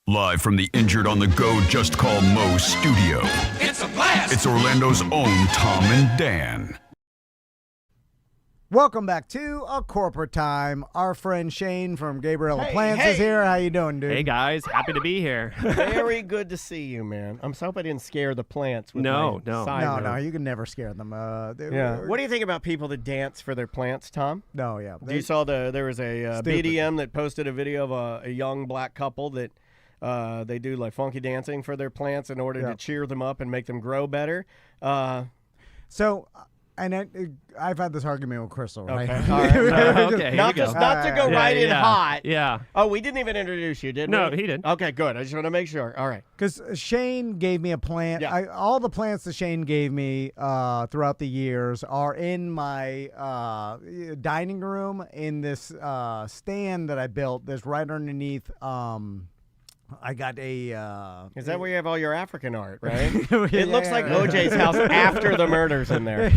Live from the Injured on the Go Just Call Mo studio. It's a blast! It's Orlando's own Tom and Dan. Welcome back to A Corporate Time. Our friend Shane from Gabriella Plants is here. How you doing, dude? Hey, guys. Happy to be here. Very good to see you, man. I'm so hope I didn't scare the plants with No. No, you can never scare them. What do you think about people that dance for their plants, Tom? No, yeah. You saw there was a BDM that posted a video of a young black couple that they do like funky dancing for their plants in order to cheer them up and make them grow better. I've had this argument with Crystal, right? Okay. All right. Okay, not to go right in hot. Yeah. Oh, we didn't even introduce you, did we? No, he did. Okay, good. I just want to make sure. All right. Because Shane gave me a plant. Yeah. All the plants that Shane gave me throughout the years are in my dining room in this stand that I built. That's right underneath. I got a. Is that where you have all your African art, right? It looks like OJ's house after the murders in there.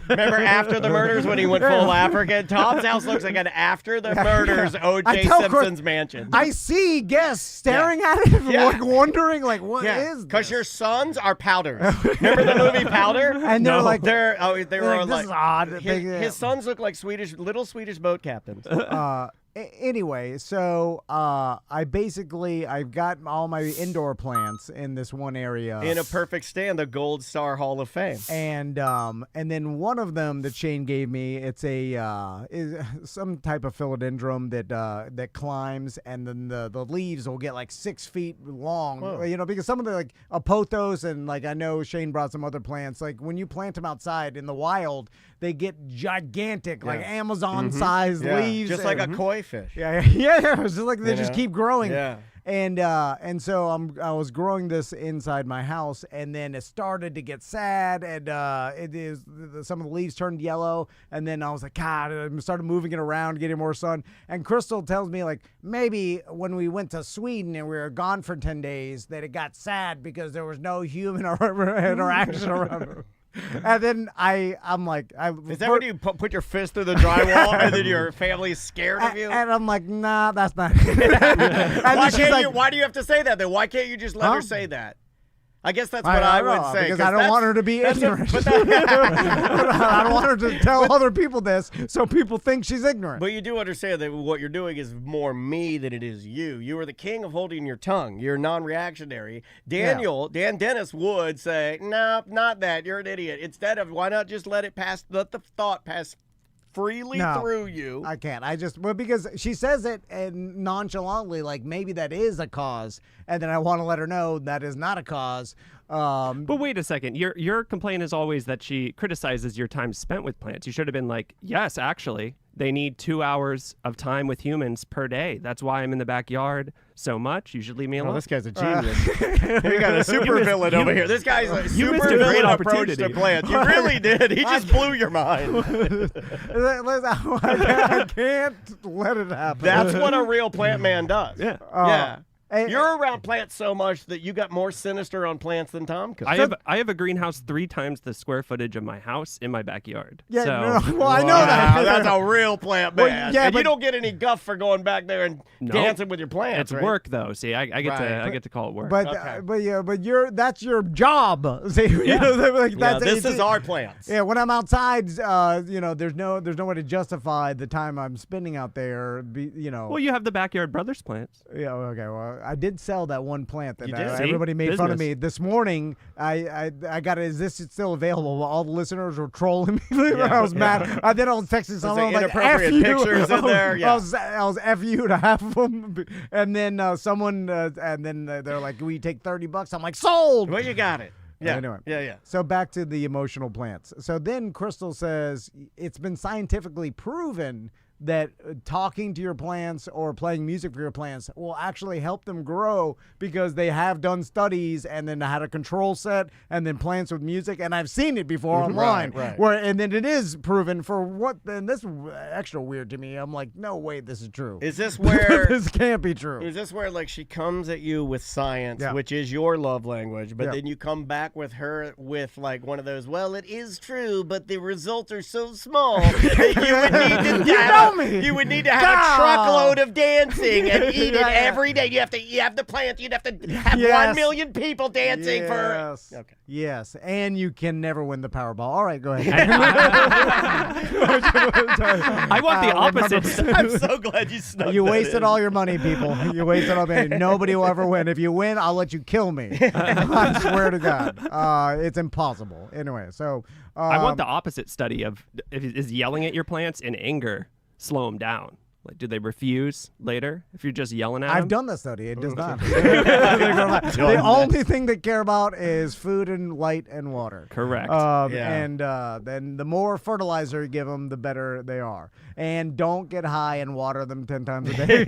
Remember after the murders when he went full African? Tom's house looks like an after the murders OJ Simpson's mansion. I see guests staring at it, like wondering, like, what is this? Because your sons are powders. Remember the movie Powder? And they're like, they were this like, is odd. His sons look like little Swedish boat captains. Anyway, so I've got all my indoor plants in this one area. In a perfect stand, the Gold Star Hall of Fame. And then one of them that Shane gave me, it's is some type of philodendron that climbs, and then the leaves will get like 6 feet long. Whoa. You know, because some of the like apothos and like I know Shane brought some other plants. Like when you plant them outside in the wild, they get gigantic, like Amazon-sized leaves, just like a koi fish. Yeah. It's just like they just keep growing. Yeah. And so I was growing this inside my house, and then it started to get sad, and some of the leaves turned yellow, and then I was like, God, I started moving it around, getting more sun. And Crystal tells me like maybe when we went to Sweden and we were gone for 10 days that it got sad because there was no human interaction around. And then I'm like, is that when you put your fist through the drywall and then your family's scared of you? And I'm like, nah, that's not. Why do you have to say that then? Why can't you just let her say that? I guess that's what I would say. Because I don't want her to be ignorant. I don't want her to tell other people this so people think she's ignorant. But you do understand that what you're doing is more me than it is you. You are the king of holding your tongue. You're non-reactionary. Dan Dennis would say, no, not that. You're an idiot. Instead of, why not just let the thought pass freely through you? I can't. Because she says it and nonchalantly, like maybe that is a cause, and then I want to let her know that is not a cause. But wait a second. Your complaint is always that she criticizes your time spent with plants. You should have been like, yes, actually, they need 2 hours of time with humans per day. That's why I'm in the backyard so much. You should leave me alone. Oh, this guy's a genius. You got a super villain over here. This guy's a super villain approach to plants. You really did. He just blew your mind. I can't let it happen. That's what a real plant man does. Yeah. Yeah. You're around plants so much that you got more sinister on plants than Tom could. I have a greenhouse 3 times the square footage of my house in my backyard. Yeah, so. well, I know that. That's a real plant man. Well, yeah, and you don't get any guff for going back there and dancing with your plants. It's work though. See, I get to call it work. But that's your job. See, this is our plants. Yeah, when I'm outside, there's no way to justify the time I'm spending out there. Well, you have the backyard brothers plants. Yeah. Okay. Well, I did sell that one plant that everybody made fun of me this morning. I got it. Is this still available? All the listeners were trolling me. I was mad. I was texting someone like inappropriate pictures in there. Yeah. I was F you to half of them, and then they're like, "Will you take $30?" I'm like, "Sold." Well, you got it. Yeah. Anyway. Yeah. So back to the emotional plants. So then Crystal says it's been scientifically proven that talking to your plants or playing music for your plants will actually help them grow because they have done studies and then had a control set and then plants with music. And I've seen it before online. Right. And then it is proven for what, and this is extra weird to me. I'm like, no, wait, this is true. Is this where this can't be true? Is this where like she comes at you with science, which is your love language, but then you come back with her with like one of those, well, it is true, but the results are so small that you would need to kill me. You would need to have a truckload of dancing and eat it every day. You have the plant. You'd have to have 1 million people dancing for. Okay. Yes, and you can never win the Powerball. All right, go ahead. I want the opposite. I'm so glad you snuck You that wasted in. all your money, people. You wasted all money. Nobody will ever win. If you win, I'll let you kill me. I swear to God. It's impossible. Anyway, so. I want the opposite study of is yelling at your plants in anger slow them down? Like, do they refuse later if you're just yelling at them? I've done the study. It does not. The only thing they care about is food and light and water. Correct. And then the more fertilizer you give them, the better they are. And don't get high and water them 10 times a day.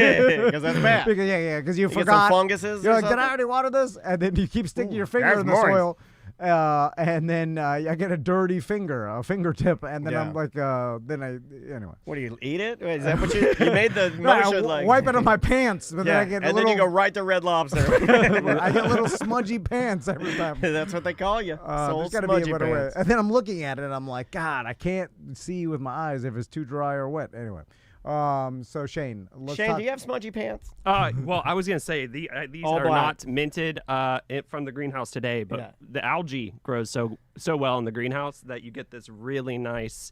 Because that's bad. Because you Get forgot. some funguses. You're or like, did something? I already water this? And then you keep sticking your finger that's in the moist. soil. And then I get a dirty fingertip, and then I'm like, anyway. What do you eat it? Wait, is that what you made the motion like? Wipe it on my pants, but then I get and then you go right to Red Lobster. I get little smudgy pants every time. That's what they call you. Soul There's gotta smudgy be a better way. pants. And then I'm looking at it, and I'm like, God, I can't see with my eyes if it's too dry or wet. Anyway, so Shane, let's Shane, talk. do you have smudgy pants? Well, I was gonna say these All are black. not minted from the greenhouse today, but the algae grows so well in the greenhouse that you get this really nice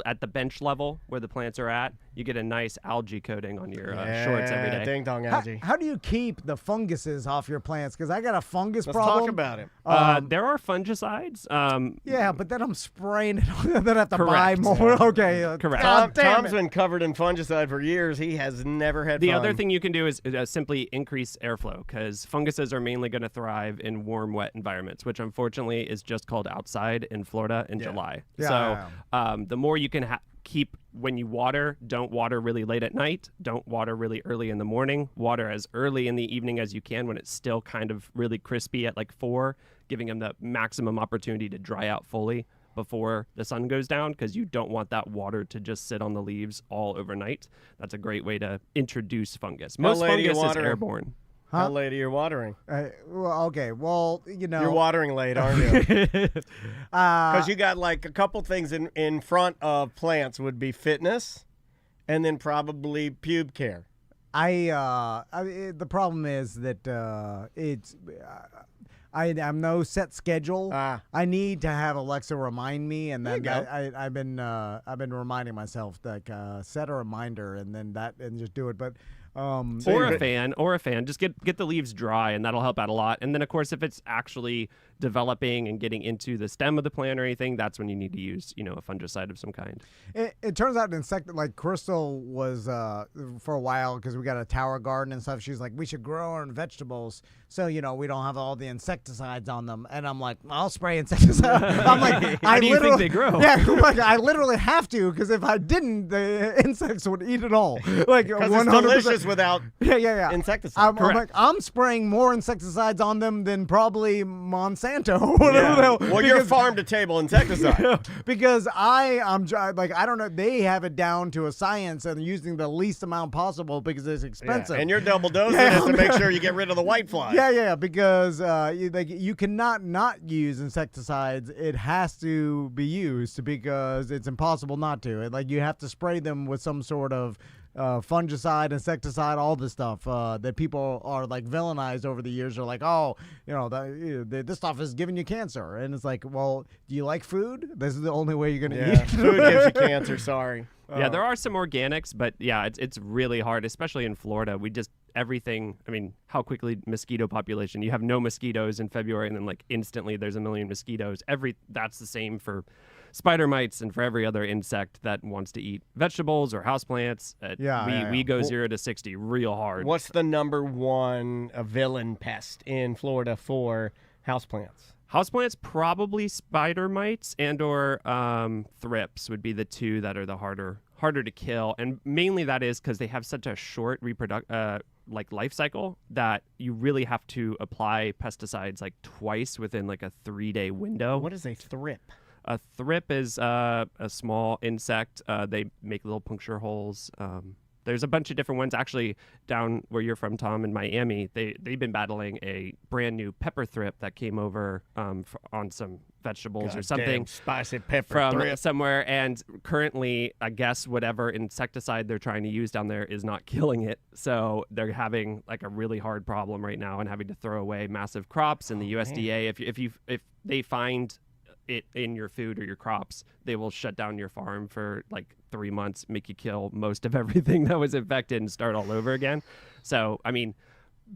at the bench level where the plants are at. You get a nice algae coating on your shorts every day. Ding dong algae. How do you keep the funguses off your plants? Because I got a fungus Let's problem. talk about it. There are fungicides. Yeah, but then I'm spraying it. Then I have to buy Correct. more. Okay. Correct. God damn Tom's it. been covered in fungicide for years. He has never had The fun. other thing you can do is simply increase airflow, because funguses are mainly going to thrive in warm, wet environments, which unfortunately is just called outside in Florida in July. Yeah, So the more you can keep when you water, don't water really late at night. Don't water really early in the morning. Water as early in the evening as you can when it's still kind of really crispy at like 4, giving them the maximum opportunity to dry out fully before the sun goes down, because you don't want that water to just sit on the leaves all overnight. That's a great way to introduce fungus. Most late are you fungus is watering? airborne. How late are you watering? Well, okay. Well, you know. You're watering late, aren't you? Uh, Because you got like a couple things in front of plants would be fitness, and then probably pube care. The problem is that I'm no set schedule. I need to have Alexa remind me, and then I've been reminding myself, like, set a reminder and just do it. But Or a fan. Just get the leaves dry, and that'll help out a lot. And then, of course, if it's actually developing and getting into the stem of the plant or anything, that's when you need to use, a fungicide of some kind. It turns out like Crystal was for a while, because we got a tower garden and stuff. She's like, we should grow our own vegetables so we don't have all the insecticides on them. And I'm like, I'll spray insecticide. I'm like, How do you think they grow? Yeah, I'm like, I literally have to, because if I didn't, the insects would eat it all. Like, Because 100%. it's delicious without Yeah. insecticide. I'm like, I'm spraying more insecticides on them than probably Monsanto or whatever the hell. Well, you're farm to table insecticide. Because I'm like, I don't know, they have it down to a science and using the least amount possible because it's expensive. And you're double dosing it to make sure you get rid of the white flies. Yeah, because you cannot not use insecticides. It has to be used because it's impossible not to. Like, you have to spray them with some sort of fungicide, insecticide, all this stuff that people are like villainized over the years. Are like, oh, this stuff is giving you cancer, and it's like, well, do you like food? This is the only way you're gonna eat. Food gives you cancer. Sorry. Yeah, there are some organics, but yeah, it's really hard, especially in Florida. We just everything. I mean, how quickly mosquito population? You have no mosquitoes in February, and then like instantly there's a million mosquitoes. That's the same for spider mites and for every other insect that wants to eat vegetables or houseplants. We go 0 to 60 real hard. What's the number one villain pest in Florida for houseplants? Houseplants, probably spider mites and/or thrips would be the two that are the harder to kill, and mainly that is because they have such a short life cycle that you really have to apply pesticides like twice within like a 3-day window. What is a thrip? A thrip is a small insect. They make little puncture holes. There's a bunch of different ones actually down where you're from, Tom, in Miami. They've been battling a brand new pepper thrip that came over on some vegetables or something spicy pepper from thrip. somewhere, and currently I guess whatever insecticide they're trying to use down there is not killing it, so they're having like a really hard problem right now and having to throw away massive crops. And the USDA, if they find it in your food or your crops, they will shut down your farm for like 3 months, make you kill most of everything that was infected and start all over again. So I mean,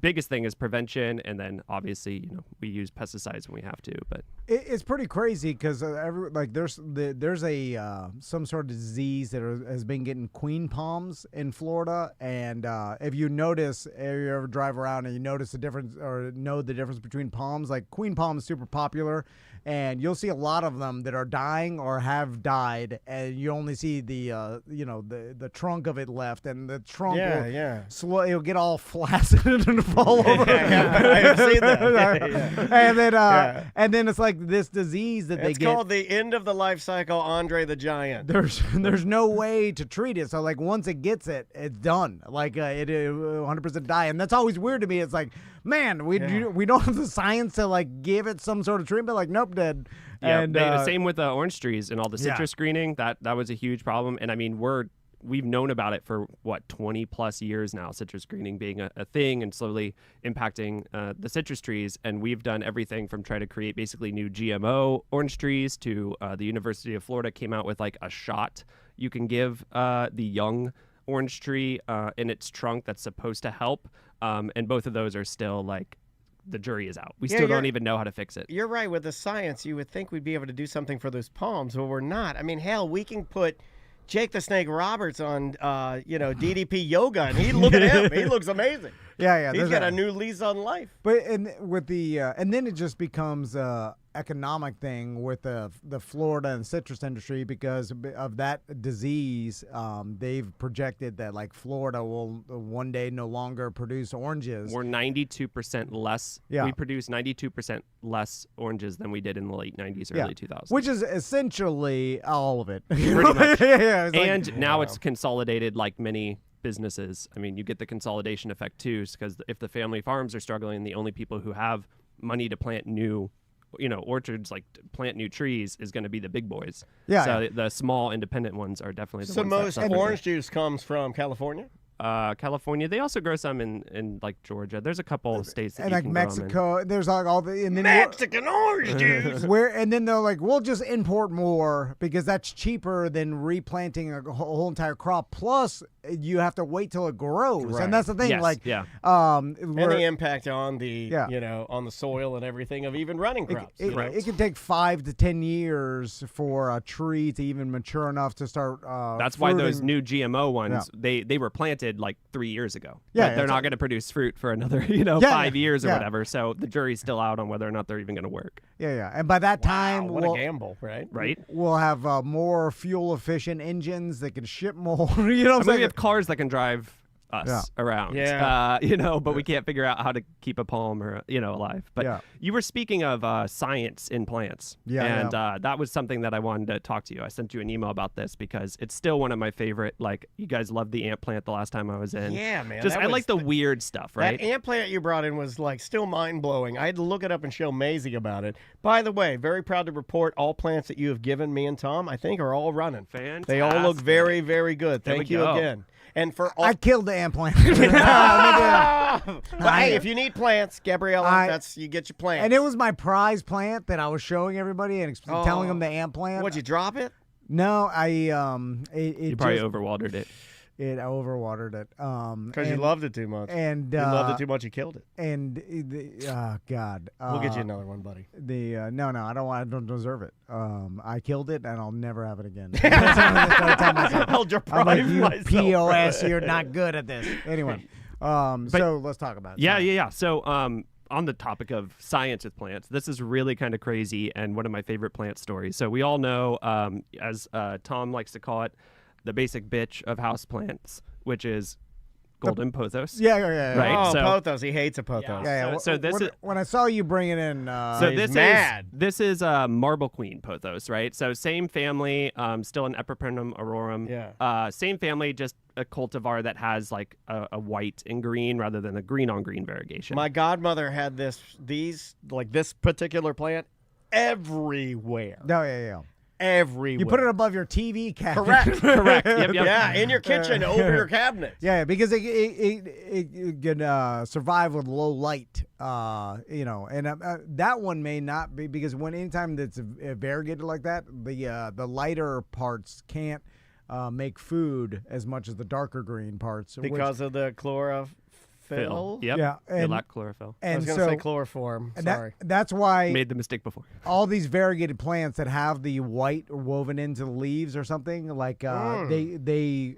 biggest thing is prevention, and then obviously we use pesticides when we have to. But it's pretty crazy because there's a some sort of disease that has been getting queen palms in Florida, and if you notice, if you ever drive around and you notice the difference or know the difference between palms, like queen palm is super popular, and you'll see a lot of them that are dying or have died, and you only see the the trunk of it left, and the trunk it'll get all flaccid and fall over. I have seen that. And then it's like this disease that they get. It's called the end of the life cycle, Andre the Giant. There's no way to treat it. So like once it gets it, it's done. Like it 100% die, and that's always weird to me. It's like, man, we don't have the science to like give it some sort of treatment. Like nope, dead. Yeah, and the same with the orange trees and all the citrus screening. That was a huge problem. And I mean, we've known about it for 20 plus years now, citrus greening being a thing and slowly impacting the citrus trees. And we've done everything from try to create basically new GMO orange trees to the University of Florida came out with like a shot you can give the young orange tree in its trunk that's supposed to help. And both of those are still like, the jury is out. We still don't even know how to fix it. You're right. With the science, you would think we'd be able to do something for those palms, but we're not. I mean, hell, we can put Jake the Snake Roberts on, DDP yoga, and look at him. He looks amazing. Yeah. He's got a new lease on life. But and then it just becomes economic thing with the Florida and citrus industry because of that disease. They've projected that like Florida will one day no longer produce oranges. We're 92% less. Yeah. We produce 92% less oranges than we did in the late 90s, early 2000s. Which is essentially all of it. Pretty much. And now it's consolidated like many businesses. I mean, you get the consolidation effect too, because if the family farms are struggling, the only people who have money to plant new orchards, like plant new trees, is going to be the big boys. Yeah. So the small independent ones are definitely the So ones most that suffer. orange juice comes from California? California. They also grow some in like Georgia. There's a couple of states that and you like can grow 'em in. Mexico, there's like all the and then Mexican orange juice. and then they're like, we'll just import more because that's cheaper than replanting a whole entire crop. Plus, you have to wait till it grows, Right. and that's the thing. Yes, like, yeah. And the impact on the on the soil and everything of even running crops. It can take 5 to 10 years for a tree to even mature enough to start. That's why those fruiting. new GMO ones they were planted like 3 years ago. Yeah, But they're it's not going to produce fruit for another 5 years or yeah. whatever. So the jury's still out on whether or not they're even going to work. Yeah. And by that time, What a gamble, right? Right. we'll have more fuel efficient engines that can ship more. I What I'm mean, we saying? have cars that can drive us around. Yeah. But we can't figure out how to keep a palm or alive. But you were speaking of science in plants. And that was something that I wanted to talk to you. I sent you an email about this because it's still one of my favorite. Like, you guys loved the ant plant the last time I was in. Yeah, man. Just I like the weird stuff, right? That ant plant you brought in was like still mind blowing. I had to look it up and show Maisie about it. By the way, very proud to report all plants that you have given me and Tom, I think, are all running. Fantastic. They all look very, very good. There Thank we you go. again. And for all I killed the ant plant. But hey, if you need plants, Gabriella, you get your plants. And it was my prize plant that I was showing everybody and telling them the ant plant. What'd you drop it? No, You probably overwatered it. It overwatered it. Because you loved it too much. And you loved it too much, you killed it. And God, We'll get you another one, buddy. No, I don't want. I don't deserve it. I killed it, and I'll never have it again. That's what I tell myself. I'll I'm deprive like, you myself. POS, you're not good at this. Anyway, so let's talk about it. Yeah. So on the topic of science with plants, this is really kind of crazy and one of my favorite plant stories. So we all know, as Tom likes to call it, the basic bitch of houseplants, which is golden pothos. Yeah. Right. Oh, so- pothos. He hates a pothos. Yeah. So this is when I saw you bringing in, so he's this mad. is Marble Queen pothos, right? So same family, still an Epiprenum aurorum. Yeah. Same family, just a cultivar that has like a white and green rather than a green on green variegation. My godmother had this particular plant everywhere. yeah. Everywhere. You put it above your TV cabinet. Correct. Yep. Yeah, in your kitchen, over your cabinet. Yeah, because it can survive with low light, and that one may not be, because anytime that's variegated like that, the lighter parts can't make food as much as the darker green parts. Because of the chlorophyll. Yep. Yeah, You and- lack chlorophyll. I And was going to so say chloroform. and Sorry. that's why Made the mistake before. all these variegated plants that have the white woven into the leaves or something, like they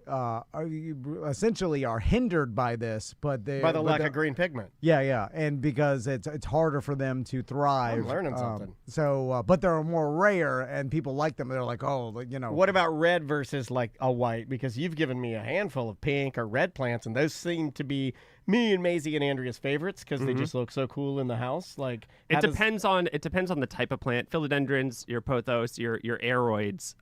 essentially are hindered by this, but they By the lack of green pigment. Yeah, and because it's harder for them to thrive. I'm learning something. So, but they're more rare, and people like them. They're like, What about red versus like a white? Because you've given me a handful of pink or red plants, and those seem to be me and Maisie and Andrea's favorites because they just look so cool in the house. Like It depends on the type of plant. Philodendrons, your pothos, your aeroids,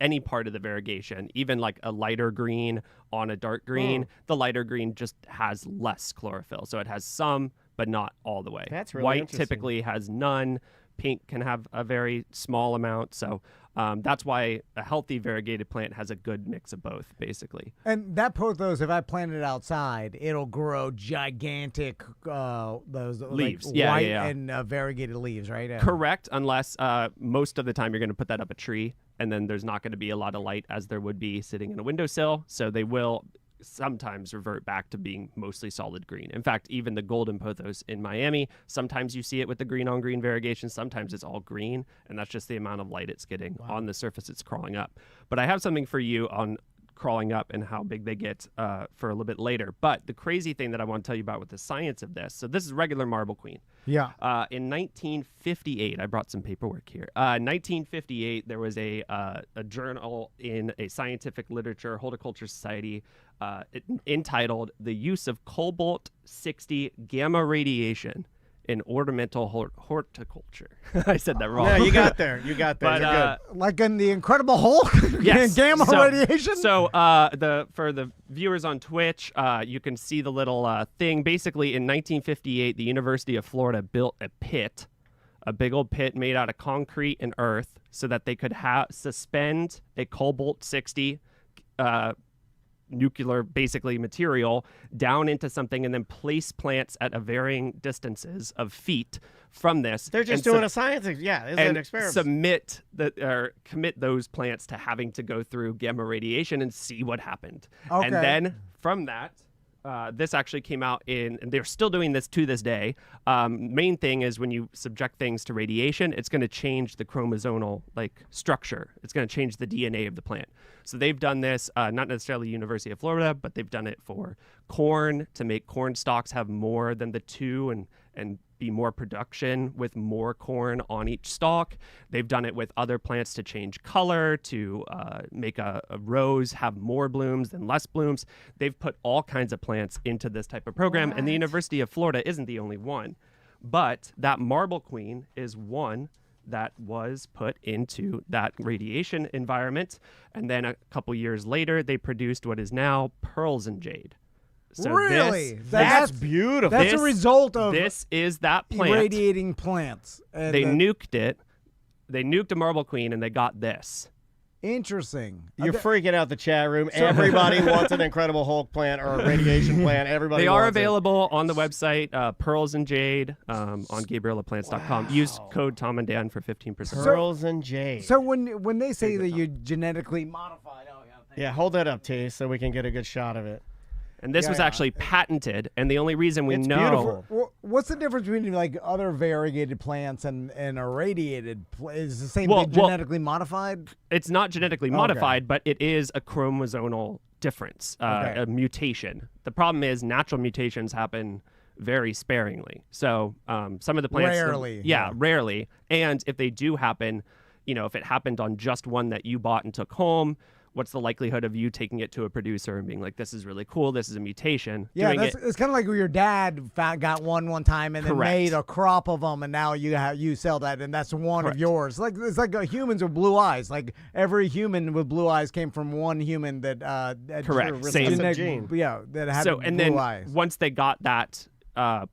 any part of the variegation, even like a lighter green on a dark green. The lighter green just has less chlorophyll, so it has some, but not all the way. That's really White interesting. typically has none. Pink can have a very small amount, so that's why a healthy variegated plant has a good mix of both, basically. And that pothos, if I plant it outside, it'll grow gigantic those Leaves. like, Yeah, white yeah. and variegated leaves, right? Yeah. Correct, unless most of the time you're going to put that up a tree, and then there's not going to be a lot of light as there would be sitting in a windowsill. So they will sometimes revert back to being mostly solid green. In fact, even the golden pothos in Miami, sometimes you see it with the green on green variegation. Sometimes it's all green, and that's just the amount of light it's getting on the surface it's crawling up. But I have something for you on crawling up and how big they get for a little bit later. But the crazy thing that I want to tell you about with the science of this, so this is regular marble queen. Yeah. In 1958, I brought some paperwork here. 1958, there was a journal in a scientific literature, horticulture society, entitled "The Use of Cobalt-60 Gamma Radiation in Ornamental Horticulture." I said that wrong. No, you got there. You got there. But, You're good. Like in the Incredible Hulk, Yes. gamma radiation. So for the viewers on Twitch, you can see the little thing. Basically, in 1958, the University of Florida built a pit, a big old pit made out of concrete and earth, so that they could suspend a cobalt-60 nuclear basically material down into something and then place plants at a varying distances of feet from this. They're just and doing a science. Yeah, it's an and experiment. commit those plants to having to go through gamma radiation and see what happened. Okay. And then from that, this actually came out and they're still doing this to this day. Main thing is when you subject things to radiation, it's going to change the chromosomal structure. It's going to change the DNA of the plant. So they've done this, not necessarily University of Florida, but they've done it for corn to make corn stalks have more than the two and be more production with more corn on each stalk. They've done it with other plants to change color, to make a rose have more blooms than less blooms. They've put all kinds of plants into this type of program, and the University of Florida isn't the only one. But that marble queen is one that was put into that radiation environment. And then a couple years later, they produced what is now pearls and jade. So Really? That's beautiful. That's a result of this is that plant. irradiating plants. And They nuked it. They nuked a marble queen, and they got this. Interesting. You're freaking out the chat room. Everybody wants an Incredible Hulk plant or a radiation plant. Everybody They are wants it. available on the website, Pearls and Jade, on GabriellaPlants.com. Use code Tom and Dan for 15%. Pearls and jade. So when they say that you're genetically modified, Yeah, hold that up, T, so we can get a good shot of it. And this was actually patented, and the only reason we It's know beautiful. What's the difference between other variegated plants and irradiated? Is the same Well, thing genetically modified? it's not genetically modified, but it is a chromosomal difference, Okay. a mutation. The problem is natural mutations happen very sparingly. So some of the plants, Rarely, rarely. And if they do happen, if it happened on just one that you bought and took home, what's the likelihood of you taking it to a producer and being like, this is really cool, this is a mutation. Yeah, it's kind of like when your dad got one time and then Correct. made a crop of them, and now you sell that, and that's one Correct. of yours. Like it's like humans with blue eyes. Like every human with blue eyes came from one human that Correct. Same Genetic gene. Yeah, that had So blue and then eyes. once they got that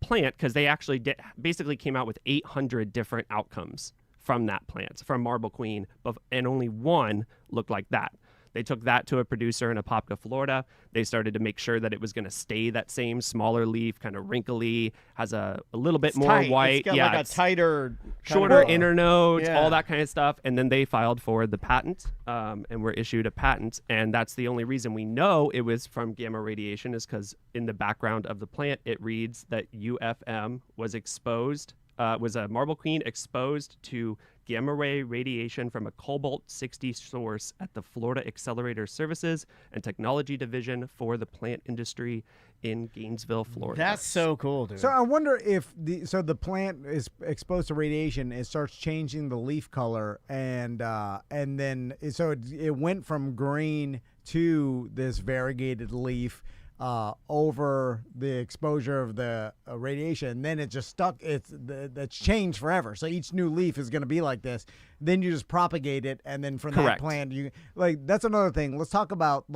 plant, because they actually basically came out with 800 different outcomes from that plant, from Marble Queen, and only one looked like that. They took that to a producer in Apopka, Florida. They started to make sure that it was going to stay that same smaller leaf, kind of wrinkly, has a little bit more tight. white. It's got yeah, like a it's tighter, shorter kind of inner nodes, Yeah. all that kind of stuff. And then they filed for the patent and were issued a patent. And that's the only reason we know it was from gamma radiation is because in the background of the plant, it reads that UFM was exposed, was a Marble Queen exposed to gamma ray radiation from a cobalt-60 source at the Florida Accelerator Services and Technology Division for the plant industry in Gainesville, Florida. That's so cool, dude. So I wonder if the plant is exposed to radiation, it starts changing the leaf color, and then it went from green to this variegated leaf over the exposure of the radiation, and then it just stuck. That's changed forever. So each new leaf is going to be like this. Then you just propagate it, and then from Correct. that plant, you that's another thing. Let's talk about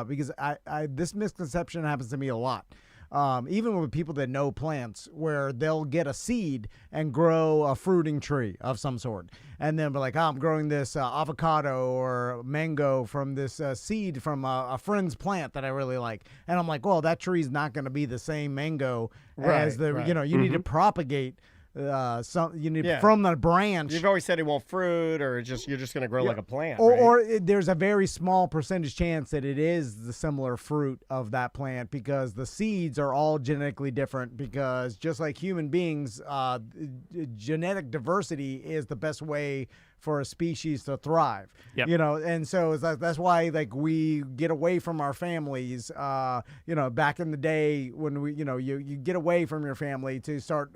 because I this misconception happens to me a lot. Even with people that know plants, where they'll get a seed and grow a fruiting tree of some sort, and then be like, I'm growing this avocado or mango from this seed from a friend's plant that I really like, and I'm like, well, that tree's not going to be the same mango as the right. you need to propagate Yeah. from the branch. You've always said it won't fruit, or you're just going to grow like a plant. Or, right? there's a very small percentage chance that it is the similar fruit of that plant, because the seeds are all genetically different, because just like human beings, genetic diversity is the best way for a species to thrive. Yep. And so that's why we get away from our families. Back in the day when you get away from your family to start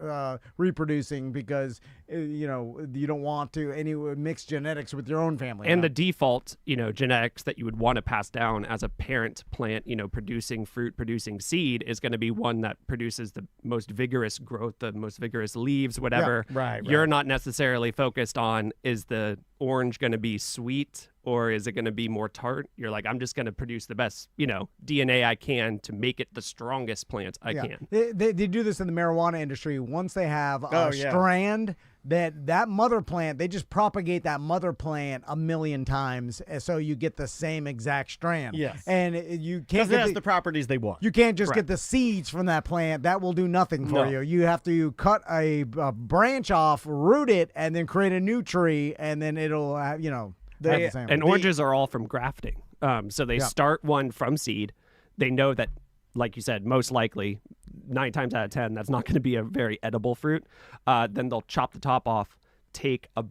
reproducing, because you don't want to mix genetics with your own family. And the default, genetics that you would want to pass down as a parent plant, producing fruit, producing seed, is going to be one that produces the most vigorous growth, the most vigorous leaves, whatever. right. You're not necessarily focused on, is the orange going to be sweet or is it going to be more tart? You're like, I'm just going to produce the best, DNA I can to make it the strongest plant I can. They do this in the marijuana industry. Once they have a strand, that mother plant, they just propagate that mother plant 1,000,000 times, so you get the same exact strand. Yes. And you can't Because it get has the properties they want. you can't just Correct. get the seeds from that plant. That will do nothing for No. you. You have to cut a branch off, root it, and then create a new tree, and then it'll have the same. And oranges are all from grafting. So they start one from seed. They know that, like you said, most likely 9 times out of 10, that's not going to be a very edible fruit. Then they'll chop the top off, take a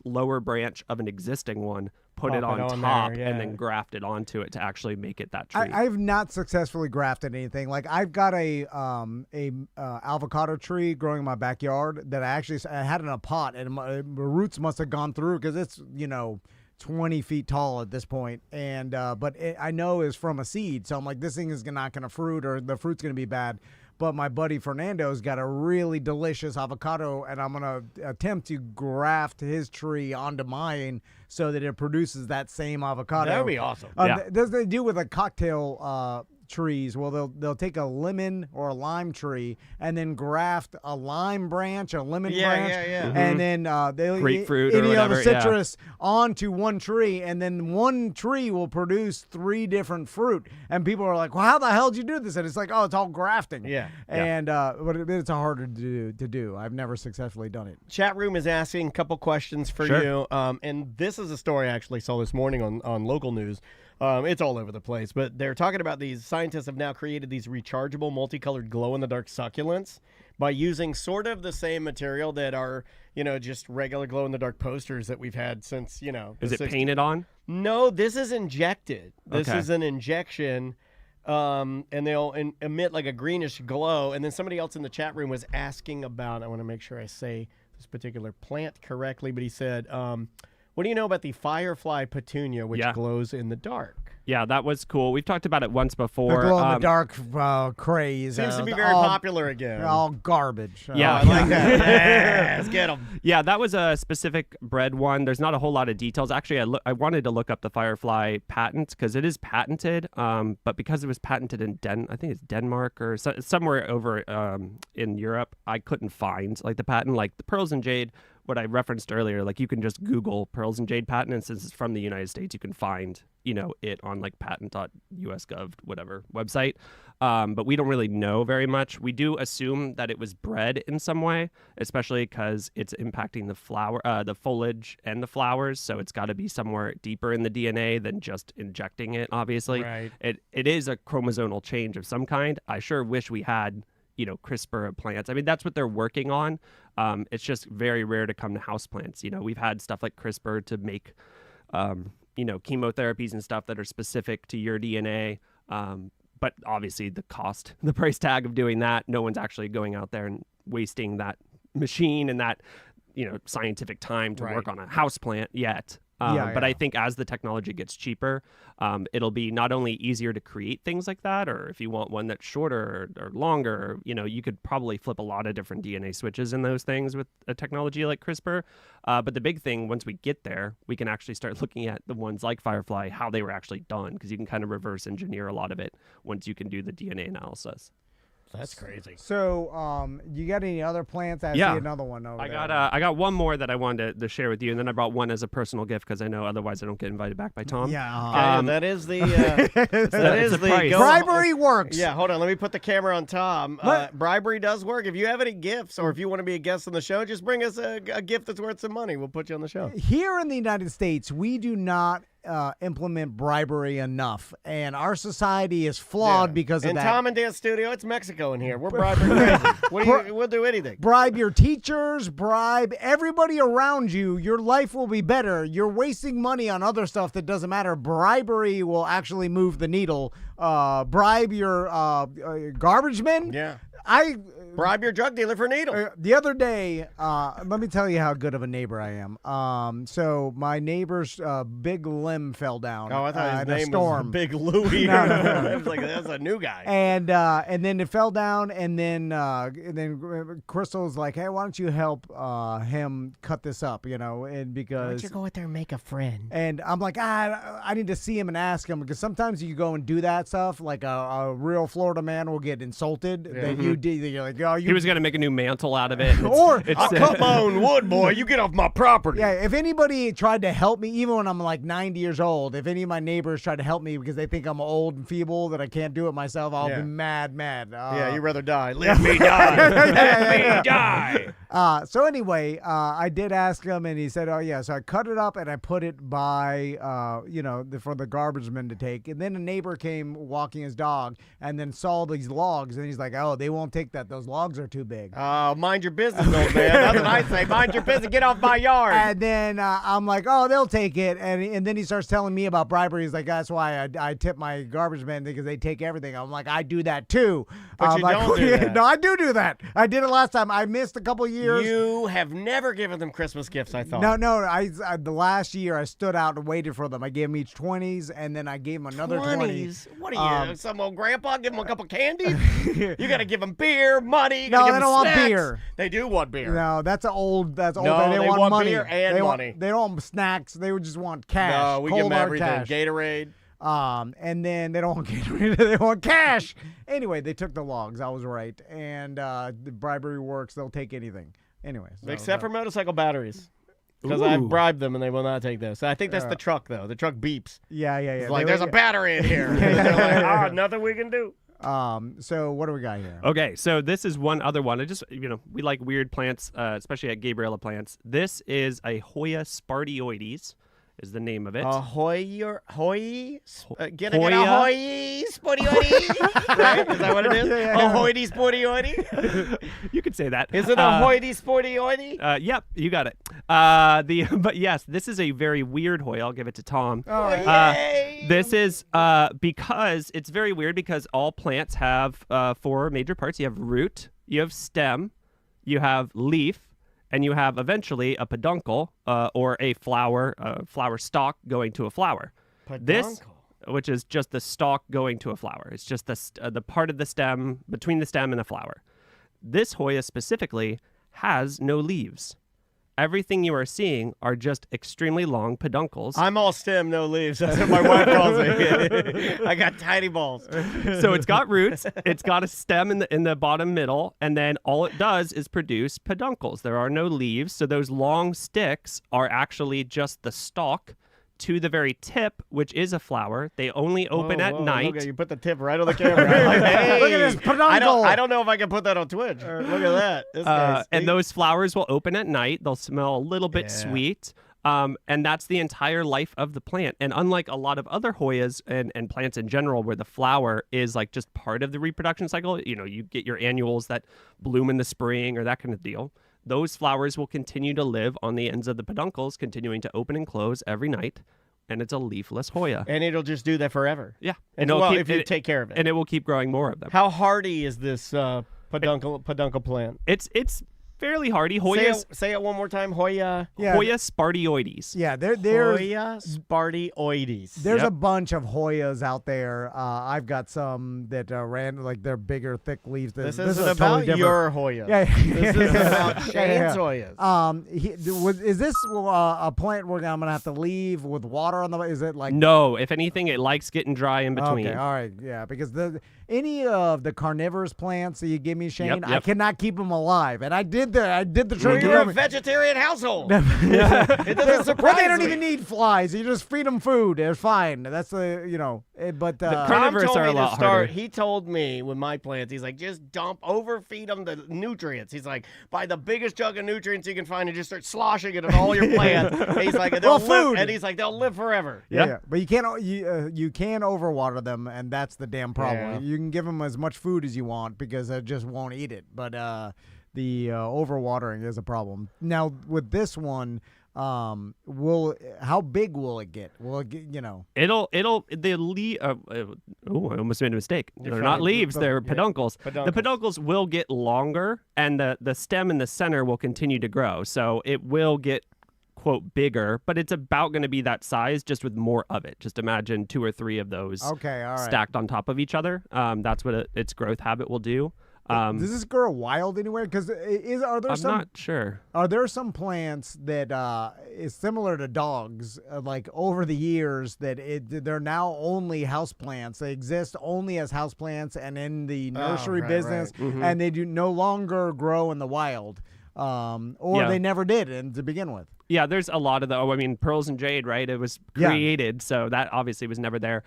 lower branch of an existing one, put it Pop on it on top, there, and yeah. then graft it onto it to actually make it that tree. I've not successfully grafted anything. Like, I've got a avocado tree growing in my backyard that I had in a pot, and my roots must have gone through, because it's 20 feet tall at this point, and but I know is from a seed, so I'm like, this thing is not going to fruit, or the fruit's going to be bad. But my buddy Fernando's got a really delicious avocado, and I'm going to attempt to graft his tree onto mine so that it produces that same avocado. That would be awesome. Yeah. They do with a cocktail trees. Well, they'll take a lemon or a lime tree and then graft a lime branch, a lemon branch, and then they'll Grapefruit or any other whatever, yeah. citrus onto one tree, and then one tree will produce 3 different fruit. And people are like, "Well, how the hell did you do this?" And it's like, "Oh, it's all grafting." Yeah. And but it's harder to do. I've never successfully done it. Chat room is asking a couple questions for Sure. you. And this is a story I actually saw this morning on local news. It's all over the place, but they're talking about these scientists have now created these rechargeable multicolored glow-in-the-dark succulents by using sort of the same material that are, just regular glow-in-the-dark posters that we've had since, the Is it 60s. painted on? No, this is injected. This Okay. is an injection, and they'll emit like a greenish glow. And then somebody else in the chat room was asking about, I want to make sure I say this particular plant correctly, but he said, What do you know about the firefly petunia, which Yeah. glows in the dark? Yeah, that was cool. We've talked about it once The before. glow in the dark craze. Seems to be very all- popular again. All garbage. Yeah. I like that. Yes, get them. Yeah, that was a specific bred one. There's not a whole lot of details. Actually, I wanted to look up the Firefly patent because it is patented, but because it was patented in I think it's Denmark or somewhere over in Europe, I couldn't find like the patent. Like the pearls and jade, what I referenced earlier, like you can just Google pearls and jade patent, and since it's from the United States, you can find it on like patent.us.gov whatever website. But we don't really know very much. We do assume that it was bred in some way, especially because it's impacting the foliage and the flowers. So it's got to be somewhere deeper in the DNA than just injecting it. Obviously, Right. It is a chromosomal change of some kind. I sure wish we had CRISPR plants. I mean, that's what they're working on. It's just very rare to come to houseplants. We've had stuff like CRISPR to make chemotherapies and stuff that are specific to your DNA. But obviously the price tag of doing that, no one's actually going out there and wasting that machine and that, scientific time to work on a houseplant yet. But I think as the technology gets cheaper, it'll be not only easier to create things like that, or if you want one that's shorter or longer, you could probably flip a lot of different DNA switches in those things with a technology like CRISPR. But the big thing, once we get there, we can actually start looking at the ones like Firefly, how they were actually done, because you can kind of reverse engineer a lot of it once you can do the DNA analysis. That's crazy. So, you got any other plants? I Yeah. see another one over there. I got one more that I wanted to share with you, and then I brought one as a personal gift because I know otherwise I don't get invited back by Tom. Yeah. That is the that is a the price. Bribery works. Yeah, hold on. Let me put the camera on Tom. Bribery does work. If you have any gifts or if you want to be a guest on the show, just bring us a gift that's worth some money. We'll put you on the show. Here in the United States, we do not implement bribery enough, and our society is flawed because of in that. Tom and Dan's studio, it's Mexico in here. We're bribery crazy. We'll do anything. Bribe your teachers, bribe everybody around you. Your life will be better. You're wasting money on other stuff that doesn't matter. Bribery will actually move the needle. Bribe your garbage men. Yeah. Bribe your drug dealer for a needle. The other day, let me tell you how good of a neighbor I am. So my neighbor's big limb fell down. Oh, I thought his in a name storm. was Big Louie. I was like, that's a new guy. And then it fell down, and then Crystal's like, "Hey, why don't you help him cut this up?" And because Why don't you go out there and make a friend? And I'm like, I need to see him and ask him, because sometimes you go and do that stuff, like a real Florida man will get insulted that you did. You're like, oh, He was going to make a new mantle out of it. Or I'll cut my own wood, boy. You get off my property. Yeah, if anybody tried to help me, even when I'm like 90 years old, if any of my neighbors tried to help me because they think I'm old and feeble, that I can't do it myself, I'll be mad. Yeah, you'd rather die. Let me die. Let me die. So anyway, I did ask him, and he said, "Oh yeah." So I cut it up and I put it by, for the garbage men to take. And then a neighbor came walking his dog, and then saw these logs, and he's like, "Oh, they won't take that. Those logs are too big." Mind your business, old man. That's what I say. Mind your business. Get off my yard. And then I'm like, "Oh, they'll take it." And then he starts telling me about bribery. He's like, "That's why I tip my garbage men, because they take everything." I'm like, "I do that too." But you don't do that. No, I do that. I did it last time. I missed a couple years. You have never given them Christmas gifts, I thought. No. I the last year I stood out and waited for them. I gave them each 20s, and then I gave them another 20s? 20. What are you, some old grandpa? Give them a cup of candy? You got to give them beer, money. You No, gotta give they them don't want snacks. beer. They do want beer. No, that's old. They they want want money. beer and they money. They don't want snacks. They would just want cash. No, we give cold them hard everything. cash. Gatorade. And then they don't want Gatorade. They want cash. Anyway, they took the logs. I was right. And the bribery works. They'll take anything. Anyway. Except for motorcycle batteries. Because Ooh. I've bribed them and they will not take this. I think that's the truck, though. The truck beeps. Yeah. It's like, there's a battery in here. They're like, nothing we can do. So what do we got here? Okay, so this is one other one. I just, we like weird plants, especially at Gabriella Plants. This is a Hoya spartioides, is the name of it. Hoy, get a Hoya? hoy, sporty-oity. Right? Is that what it is? Yeah. A hoity, sporty-oity? You could say that. Is it a hoity, sporty-oity? Yep, you got it. But yes, this is a very weird Hoya. I'll give it to Tom. Oh, Yay! This is because it's very weird because all plants have 4 major parts. You have root, you have stem, you have leaf, and you have eventually a peduncle or a flower stalk going to a flower. This, which is just the stalk going to a flower. It's just the part of the stem between the stem and the flower. This Hoya specifically has no leaves. Everything you are seeing are just extremely long peduncles. I'm all stem, no leaves. That's what my wife calls me. I got tiny balls. So it's got roots, it's got a stem in the bottom middle, and then all it does is produce peduncles. There are no leaves, so those long sticks are actually just the stalk to the very tip, which is a flower. They only open at night. Okay, you put the tip right on the camera. Like, hey, look at this peduncle. I don't know if I can put that on Twitch. Look at that. This guy's and those flowers will open at night. They'll smell a little bit sweet. And that's the entire life of the plant. And unlike a lot of other Hoyas and plants in general, where the flower is like just part of the reproduction cycle, you get your annuals that bloom in the spring or that kind of deal. Those flowers will continue to live on the ends of the peduncles, continuing to open and close every night. And it's a leafless Hoya. And it'll just do that forever. Yeah. And if you take care of it. And it will keep growing more of them. How hardy is this peduncle plant? It's fairly hardy. Hoyas. Say it one more time. Hoya. Yeah. Hoya spardioides. Yeah, Hoya spardioides. There's a bunch of Hoyas out there. I've got some that ran like they're bigger, thick leaves. This is isn't totally about your Hoya. Yeah. This is about Shane's Hoyas. Is this a plant where I'm gonna have to leave with water on the? Is it like? No. If anything, it likes getting dry in between. Okay. All right. Yeah. Because any of the carnivorous plants that you give me, Shane, Yep. I cannot keep them alive, and I did the trick. You're a vegetarian household. It doesn't surprise They don't me. even need flies. You just feed them food. They're fine. That's But Tom carnivores told are me a to lot start. harder. He told me with my plants, he's like, just overfeed them the nutrients. He's like, buy the biggest jug of nutrients you can find and just start sloshing it on all your plants. And he's like, they'll live, food. and he's like, they'll live forever. Yeah. But you can't. You can overwater them, and that's the damn problem. Yeah. You can give them as much food as you want because they just won't eat it. But the overwatering is a problem. Now with this one, how big will it get? Will it get, I almost made a mistake. They're not leaves, they're peduncles. The peduncles will get longer, and the stem in the center will continue to grow. So it will get, quote, bigger, but it's about going to be that size, just with more of it. Just imagine 2 or 3 of those stacked on top of each other. That's what its growth habit will do. Does this grow wild anywhere? Because I'm not sure. Are there some plants that is similar to dogs? Like over the years, that they're now only house plants. They exist only as house plants and in the nursery business, and they do no longer grow in the wild, or they never did, to begin with. Yeah, there's a lot of pearls and jade, right? It was created, so that obviously was never there.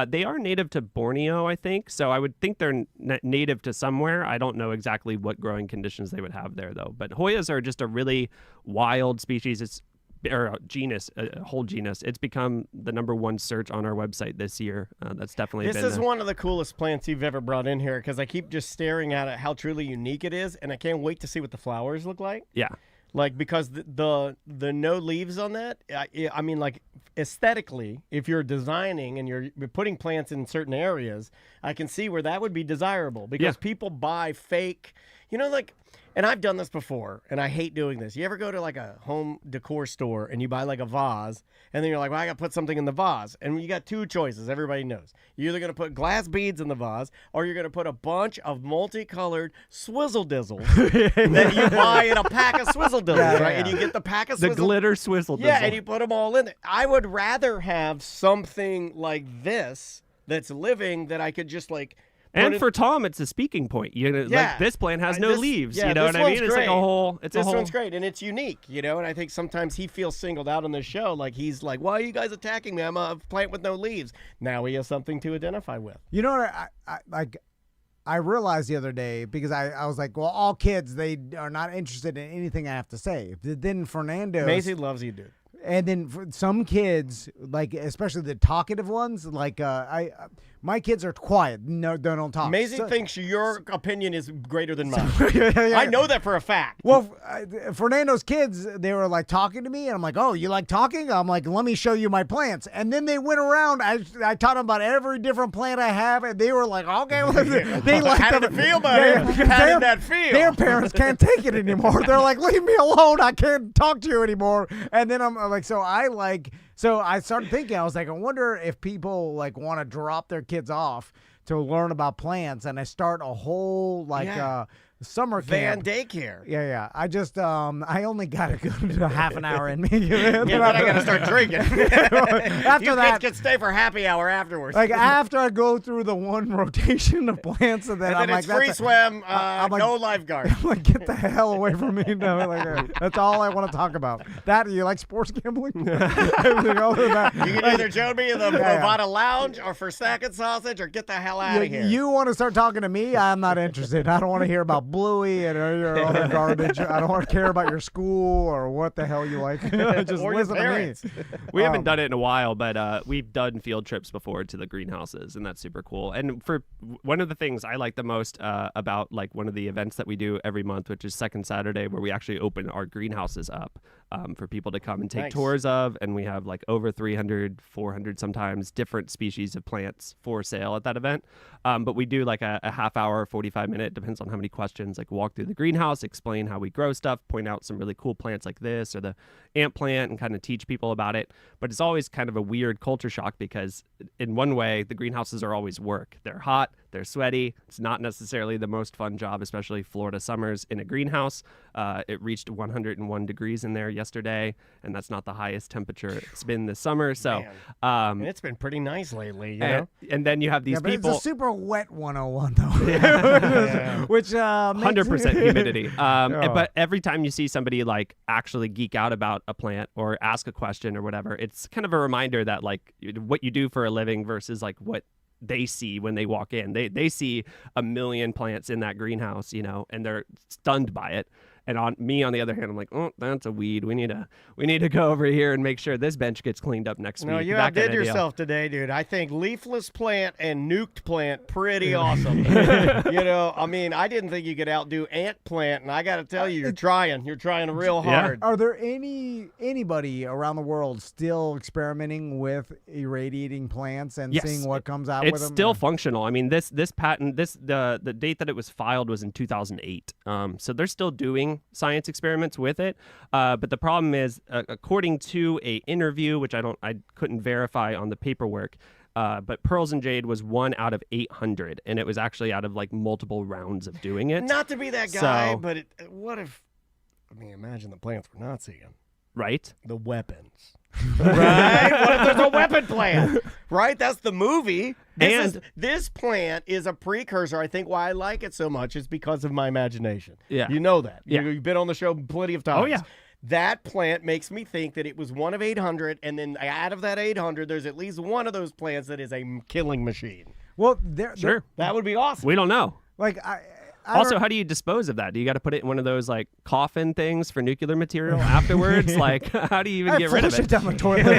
They are native to Borneo, I think, so I would think they're native to somewhere. I don't know exactly what growing conditions they would have there, though. But Hoyas are just a really wild species. Or a genus, a whole genus. It's become the #1 search on our website this year. That's definitely This is one of the coolest plants you've ever brought in here, because I keep just staring at it, how truly unique it is, and I can't wait to see what the flowers look like. Yeah. Like, because the no leaves on that, I mean, like, aesthetically, if you're designing and you're putting plants in certain areas, I can see where that would be desirable, because people buy fake, and I've done this before, and I hate doing this. You ever go to like a home decor store and you buy like a vase, and then you're like, well, I got to put something in the vase. And you got 2 choices. Everybody knows. You're either going to put glass beads in the vase, or you're going to put a bunch of multicolored swizzle dizzles that you buy in a pack of swizzle dizzles, right? And you get the pack of the swizzle. glitter swizzle dizzle. Yeah, and you put them all in there. I would rather have something like this that's living that I could just like. And for Tom, it's a speaking point. Like, this plant has no leaves. Yeah, you know what I mean? It's like a whole. This one's great, and it's unique. And I think sometimes he feels singled out on this show. Like, he's like, "Why are you guys attacking me? I'm a plant with no leaves." Now he has something to identify with. You know what? I realized the other day, because I was like, well, all kids, they are not interested in anything I have to say. Then Fernando. Maisie loves you, dude. And then for some kids, like especially the talkative ones, like my kids are quiet. No, they don't talk. Maisie So- thinks your opinion is greater than mine. Yeah. I know that for a fact. Well, Fernando's kids, they were like talking to me, and I'm like, "Oh, you like talking?" I'm like, "Let me show you my plants." And then they went around. I taught them about every different plant I have, and they were like, "Okay." They like How did it feel, buddy? How did that feel? Their parents can't take it anymore. They're like, "Leave me alone. I can't talk to you anymore." And then I'm like, so I started thinking. I was like, I wonder if people like want to drop their kids off to learn about plants, and I start a whole summer Van camp. daycare. Yeah. I just I only got a good half an hour in me. Yeah, then I got to start drinking. After you that, kids can stay for happy hour afterwards. like after I go through the one rotation of plants, and then and I'm then like, it's free that's swim, I'm like- no lifeguard. I'm like, get the hell away from me. No, that's all I want to talk about. That, you like sports gambling? Everything other than that. You can either join me in the Bovada Lounge or for Snack and Sausage or get the hell out of here. You want to start talking to me? I'm not interested. I don't want to hear about Bluey and your other garbage. I don't want to care about your school or what the hell you like. Just Or your listen to parents. me. We haven't done it in a while, but we've done field trips before to the greenhouses, and that's super cool. And for one of the things I like the most about like one of the events that we do every month, which is second Saturday, where we actually open our greenhouses up for people to come and take Nice. tours of, and we have like over 300, 400 sometimes different species of plants for sale at that event. But we do like a half hour, 45-minute, depends on how many questions, like walk through the greenhouse, explain how we grow stuff, point out some really cool plants like this or the ant plant, and kind of teach people about it. But it's always kind of a weird culture shock because in one way, the greenhouses are always work. They're hot, they're sweaty. It's not necessarily the most fun job, especially Florida summers in a greenhouse. It reached 101 degrees in there yesterday, and that's not the highest temperature it's been this summer. So, And it's been pretty nice lately, you know? and then you have these Yeah, but people. it's a super wet 101 though. Which 100% humidity. But every time you see somebody like actually geek out about a plant or ask a question or whatever, it's kind of a reminder that like what you do for a living versus like what they see when they walk in. They see a million plants in that greenhouse, you know, and they're stunned by it. And on the other hand, I'm like, oh, that's a weed. We need to go over here and make sure this bench gets cleaned up next No, week. you That outdid kind of deal. yourself today, dude. I think leafless plant and nuked plant, pretty awesome. You know, I mean, I didn't think you could outdo ant plant, and I got to tell you, you're trying. You're trying real Yeah. hard. Are there anybody around the world still experimenting with irradiating plants and Yes. seeing what comes out with It's them? still functional. I mean, this patent, the date that it was filed was in 2008. So they're still doing science experiments with it. But the problem is, according to a interview, which I couldn't verify on the paperwork, but Pearls and Jade was 1 out of 800, and it was actually out of like multiple rounds of doing it. Not to be that guy, So- but what if, I mean, imagine the plants we're not seeing. Right? The weapons. Right? What if there's a weapon plant? Right? That's the movie. This plant is a precursor. I think why I like it so much is because of my imagination. Yeah. You know that. Yeah. You've been on the show plenty of times. Oh, yeah. That plant makes me think that it was 1 of 800, and then out of that 800, there's at least one of those plants that is a killing machine. Well, Sure. That would be awesome. We don't know. like I Also, don't- how do you dispose of that? Do you got to put it in one of those like coffin things for nuclear material afterwards? Like, how do you even I get rid of flush it it? down the toilet.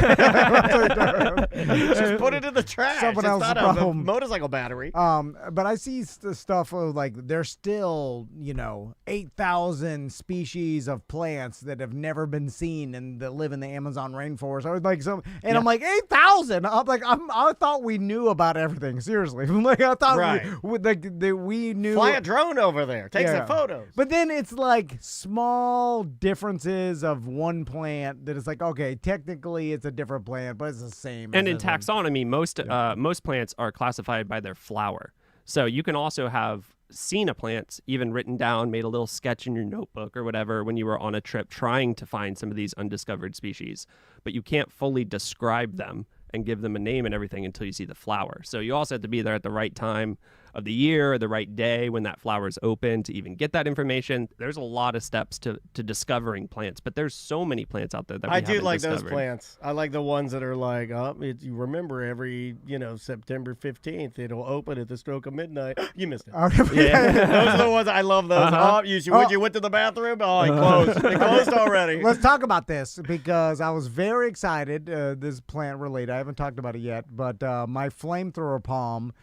Just put it in the trash. Someone it's else's not a problem. motorcycle battery. But I see stuff of like there's still 8,000 species of plants that have never been seen and that live in the Amazon rainforest. Or like I'm like 8,000. I'm like I thought we knew about everything. Seriously, like I thought Right. we knew. Fly a drone over there. Take some photos. But then it's like small differences of one plant that is like, okay, technically it's a different plant, but it's the same. And as in this one. taxonomy, most plants are classified by their flower. So you can also have seen a plant, even written down, made a little sketch in your notebook or whatever when you were on a trip trying to find some of these undiscovered species, but you can't fully describe them and give them a name and everything until you see the flower. So you also have to be there at the right time of the year or the right day when that flower's open to even get that information. There's a lot of steps to discovering plants, but there's so many plants out there that we I do haven't like discovered. those plants. I like the ones that are like, you remember every, September 15th, it'll open at the stroke of midnight. You missed it. Yeah. Those are the ones I love. Those. You went to the bathroom. Oh, it closed. It closed already. Let's talk about this because I was very excited. This plant related. I haven't talked about it yet, but my flamethrower palm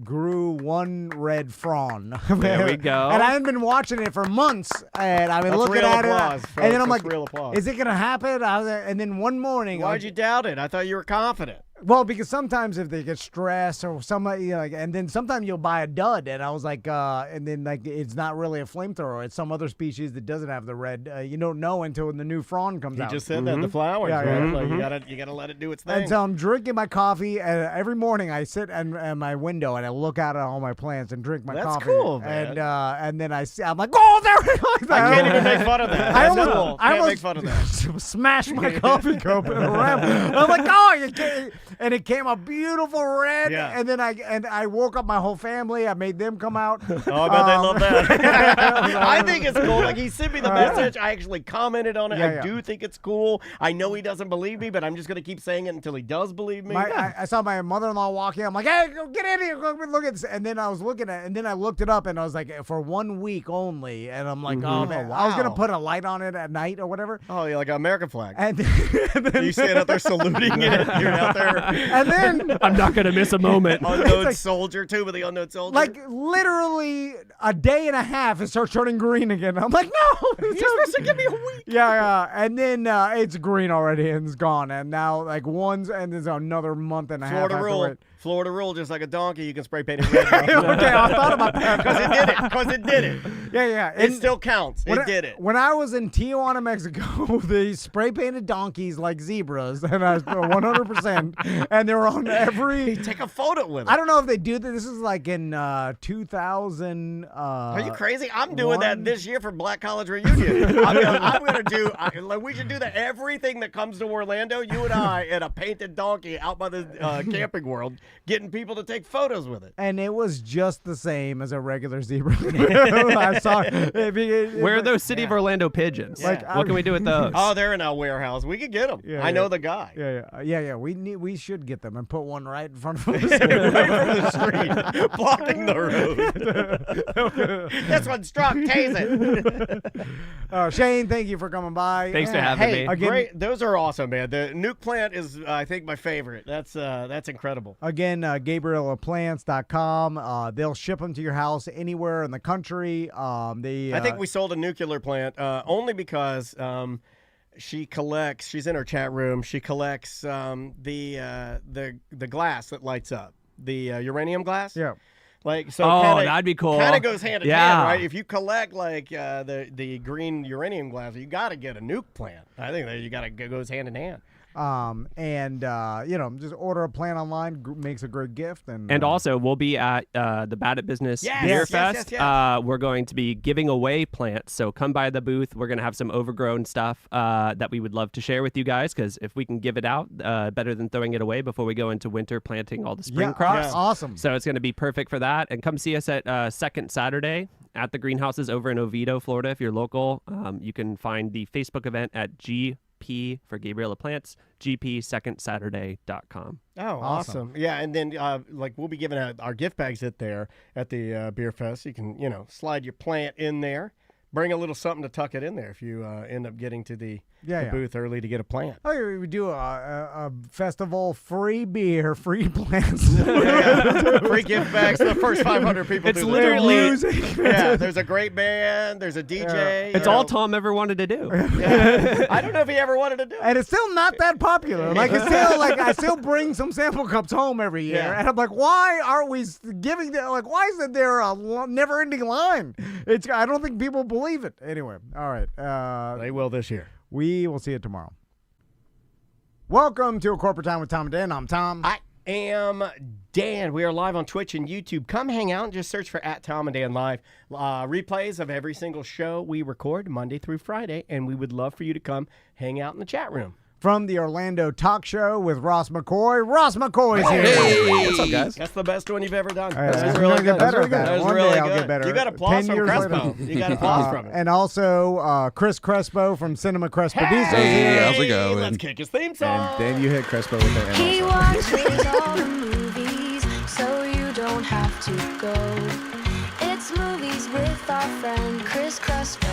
grew one red frond. There we go. And I've been watching it for months, and I've been That's looking real at applause, it. folks. And then I'm That's like, real applause. is it gonna happen? And then one morning, Why'd you doubt it? I thought you were confident. well, because sometimes if they get stressed or somebody, and then sometimes you'll buy a dud, and I was like, and then like it's not really a flamethrower; it's some other species that doesn't have the red. You don't know until the new frond comes You out. just said that the flowers, Yeah, right? yeah. Like you gotta let it do its thing. And so I'm drinking my coffee, and every morning I sit at my window and I look out at all my plants and drink my That's coffee. cool, man. And then I'm like, oh, there we go. I can't even make fun of that. I That's almost, cool. I Can't almost make fun of that. smashed my coffee cup in a wrap. I'm like, oh, and it came a beautiful red. Yeah. And then I woke up my whole family. I made them come out. Oh, I bet they love that. I think it's cool. Like, he sent me the message. I actually commented on it. Yeah, I do think it's cool. I know he doesn't believe me, but I'm just going to keep saying it until he does believe me. I saw my mother-in-law walking. I'm like, hey, go get in here. Go look at this. And then I was looking at it, and then I looked it up, and I was like, for 1 week only. And I'm like, oh, man. Oh, I was going to wow. put a light on it at night or whatever. Oh, you're like an American flag. And You stand out there saluting it. You're out there. and then I'm not gonna miss a moment. Unknown soldier, too, with the unknown soldier. like literally a day and a half, it starts turning green again. I'm like, no, you're supposed to give me a week. yeah. And then it's green already and it's gone. And now like and there's another month and a half. Florida rule. after Florida rule, just like a donkey, you can spray paint it red. Okay, I thought about that. Because it did it. Yeah. It still counts. It did it. When I was in Tijuana, Mexico, they spray painted donkeys like zebras, and I 100%. And they were on every. Take a photo with it. I don't know if they do that. This is like in 2000. Are you crazy? I'm doing that this year for Black College Reunion. I'm gonna do. We should do that. Everything that comes to Orlando, you and I, in a painted donkey out by the Camping World, getting people to take photos with it. And it was just the same as a regular zebra. I saw it. Where are those City of Orlando pigeons? Like, what can we do with those? Oh, they're in our warehouse. We could get them. I know the guy. Yeah. We should get them and put one right in front of us. Right from the street, blocking the road. This one struck. Tase it. Shane, thank you for coming by. Thanks for having me. Again, Great. Those are awesome, man. The nuke plant is, I think, my favorite. That's incredible. Again, GabriellaPlants.com. They'll ship them to your house anywhere in the country. I think we sold a nuclear plant only because she collects. She's in her chat room. She collects the glass that lights up, the uranium glass. Yeah. Like so. Oh, that'd be cool. Kind of goes hand in Yeah. hand, right? If you collect like the green uranium glass, you got to get a nuke plant. I think that you got to goes hand in hand. Just order a plant online. Makes a great gift. And also, we'll be at the Bad at Business Yes, Beer yes, Fest. yes. We're going to be giving away plants, so come by the booth. We're going to have some overgrown stuff that we would love to share with you guys, because if we can give it out, better than throwing it away before we go into winter planting all the spring crops. Awesome. So it's going to be perfect for that. And come see us at Second Saturday at the greenhouses over in Oviedo, Florida. If you're local, you can find the Facebook event at GP for Gabriella Plants, gpsecondsaturday.com. Oh, awesome. Yeah, and then we'll be giving out our gift bags at the beer fest. You can, slide your plant in there. Bring a little something to tuck it in there if you end up getting to the booth early to get a plant. Oh, we do a festival, free beer, free plants. Free gift bags to the first 500 people. It's through literally the there's a great band. There's a DJ. It's all Tom ever wanted to do. I don't know if he ever wanted to do it. And it's still not that popular. Like it's still I still bring some sample cups home every year, Yeah. and I'm like, why aren't we giving that? Like, why isn't there a never-ending line? I don't think people believe it. Anyway, all right. They will this year. We will see you tomorrow. Welcome to A Corporate Time with Tom and Dan. I'm Tom. I am Dan. We are live on Twitch and YouTube. Come hang out and just search for @Tom and Dan Live. Replays of every single show we record Monday through Friday, and we would love for you to come hang out in the chat room. from the Orlando Talk Show with Ross McCoy. Ross McCoy's here. Hey, what's up, guys? That's the best one you've ever done. All right, That was I'm really gonna get good. better at that. That was One really day I'll good. get better. You got applause 10 from years Crespo. later. You got applause from him. And also Chris Crespo from Cinema Crespedisos. Hey, how's it going? Let's kick his theme song. And then you hit Crespo with the He Emma. watches all the movies, so you don't have to go. It's movies with our friend Chris Crespo.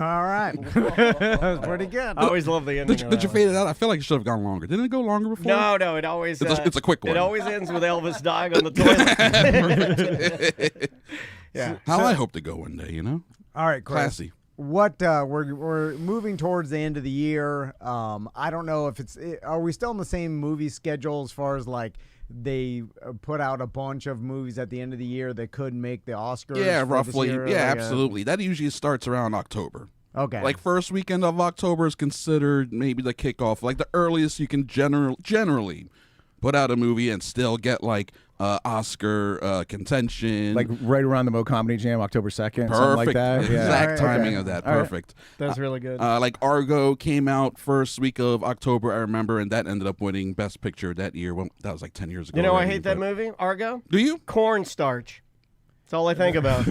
All right. That was pretty good. I always love the ending. Did you fade it out? I feel like it should have gone longer. Didn't it go longer before? No, it always. It's a quick one. It always ends with Elvis dying on the toilet. Yeah. How I hope to go one day, you know? All right, Chris. Classy. What we're moving towards the end of the year. I don't know if are we still in the same movie schedule as far as like they put out a bunch of movies at the end of the year that could make the Oscars? Yeah, for this roughly. year, Yeah, like absolutely. That usually starts around October. Okay. Like first weekend of October is considered maybe the kickoff. Like the earliest you can generally put out a movie and still get like Oscar contention. Like right around the Mo Comedy Jam, October 2nd, perfect. something like that. Yeah. Exact Right, timing okay. of that. All right. Perfect. That's really good. Like Argo came out first week of October, I remember, and that ended up winning Best Picture that year. Well, that was like 10 years ago. You know, I already, hate that but- movie, Argo. Do you? Cornstarch. That's all I think about.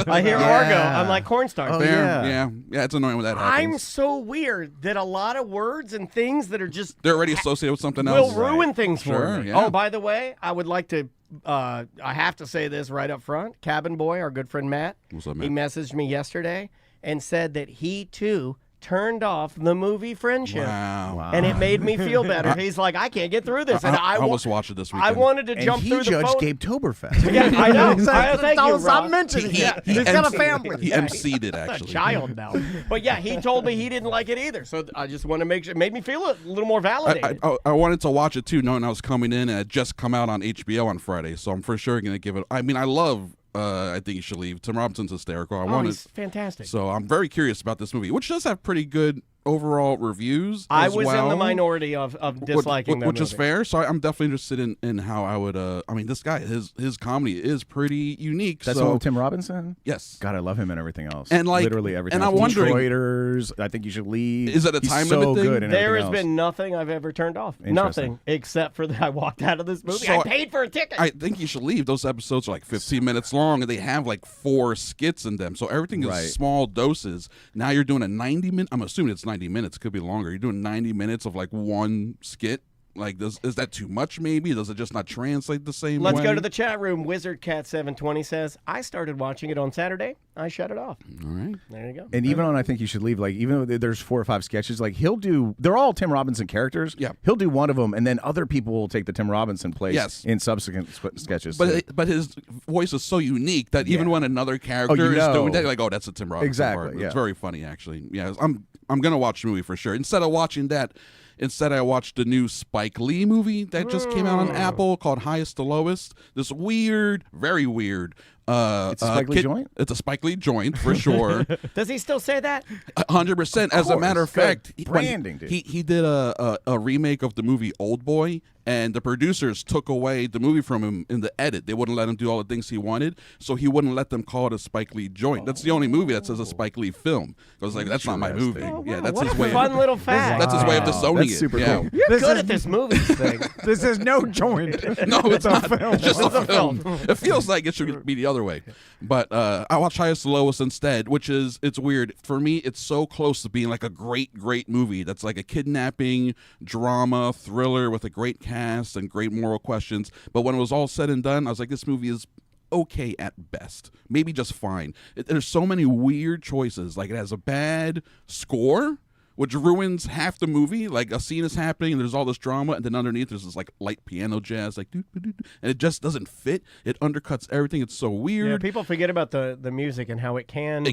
I hear Yeah. Argo. I'm like cornstarch. Oh, Fair. yeah. Yeah, it's annoying when that happens. I'm so weird that a lot of words and things that are just They're already associated with something will else. ruin things for Sure, me. yeah. Oh, by the way, I would like to. I have to say this right up front. Cabin Boy, our good friend Matt. What's up, He Matt? messaged me yesterday and said that he too turned off the movie Friendship. Wow. And it made me feel better. He's like, I can't get through this. And I I almost watched it this I weekend. wanted to And jump he through the judged phone. Gabe Toberfest. Yeah, I know. Exactly. Thank you, Stop Ross. mentioning Yeah. it. He's got a MC family. He MC'd it, actually. A child now. But yeah, he told me he didn't like it either. So I just want to make sure. It made me feel a little more validated. I wanted to watch it too, knowing I was coming in, and it had just come out on HBO on Friday, so I'm for sure going to give it. I mean, I love I Think You Should Leave. Tim Robinson's hysterical. I wanted, he's fantastic. so I'm very curious about this movie, which does have pretty good overall reviews. I as was well. in the minority of disliking that which is movie. fair. So I'm definitely interested in how I would. I mean, this guy, his comedy is pretty unique. That's so the one with Tim Robinson? yes, God, I love him and everything else. And, like- literally everything and else. I'm wondering- Detroiters, I Think You Should Leave. Is it a He's time so limit thing? good in There everything has else. been nothing I've ever turned off. Interesting. Nothing except for that I walked out of this movie. So I paid for a ticket. I think you should leave. Those episodes are like 15 minutes long, and they have like 4 skits in them. So everything is Right. small doses. Now you're doing a 90-minute. I'm assuming it's 90 minutes. Could be longer. You're doing 90 minutes of like one skit. Like, is that too much? Maybe does it just not translate the same Let's way? go to the chat room. WizardCat720 says, I started watching it on Saturday. I shut it off. All right. There you go. And even on I Think You Should Leave, like even though there's 4 or 5 sketches, like they're all Tim Robinson characters. Yeah. He'll do one of them, and then other people will take the Tim Robinson place Yes. in subsequent sketches. too. But his voice is so unique that even Yeah. when another character you is know. doing that, you're like, oh, that's a Tim Robinson Exactly, part. yeah. It's very funny, actually. Yeah, I'm gonna watch the movie for sure. Instead of watching that, I watched the new Spike Lee movie that just came out on Apple called Highest to Lowest. This weird, very weird. It's a Spike Lee joint? It's a Spike Lee joint for sure. Does he still say that? 100%. As a matter of Good fact, branding, dude. he did a remake of the movie Old Boy, and the producers took away the movie from him in the edit. They wouldn't let him do all the things he wanted, so he wouldn't let them call it a Spike Lee joint. That's the only movie that says a Spike Lee film. Because like that's not my movie. Yeah, that's what his a way. fun little fact. That's his way of disowning That's it. super yeah. cool. You're This good is- at this movie thing. This is no joint. No, it's not. It's just It's a a film. film. It feels like it should be the other way. But I watched Highest to Lowest instead, which is, it's weird. For me, it's so close to being like a great movie that's like a kidnapping, drama, thriller with a great cast and great moral questions. But when it was all said and done, I was like, this movie is okay at best. Maybe just fine. There's so many weird choices. Like it has a bad score, which ruins half the movie. Like a scene is happening and there's all this drama, and then underneath there's this like light piano jazz, like doo, doo, doo, doo, and it just doesn't fit. It undercuts everything. It's so Yeah, weird. people forget about the music and how it can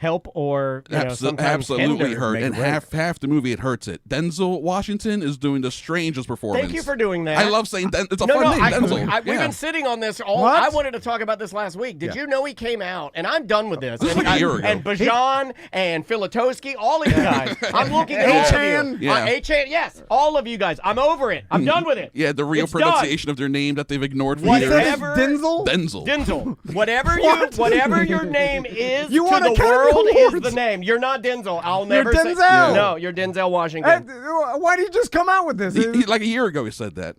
help or sometimes Absolutely hinder. hurt, make and it right. half the movie it hurts it. Denzel Washington is doing the strangest performance. Thank you for doing that. I love saying it's a No, fun no, name, Denzel. we've Yeah. been sitting on this all. What? I wanted to talk about this last week. Did you know he came out? And I'm done with this. This was and like a year ago. And Bajan and Filatowski, all of you guys. I'm looking at all of Achan. you. Yeah. Achan, yes, all of you guys. I'm over it. I'm done with it. Yeah, the real It's done. pronunciation of their name that they've ignored for What years. is it? Whatever- Denzel? Denzel. Denzel, whatever your name is You to won the Academy World is awards. the name. You're not Denzel. I'll You're never say. Denzel. No, you're Denzel Washington. Why did you just come out with this? Like a year ago, he said that.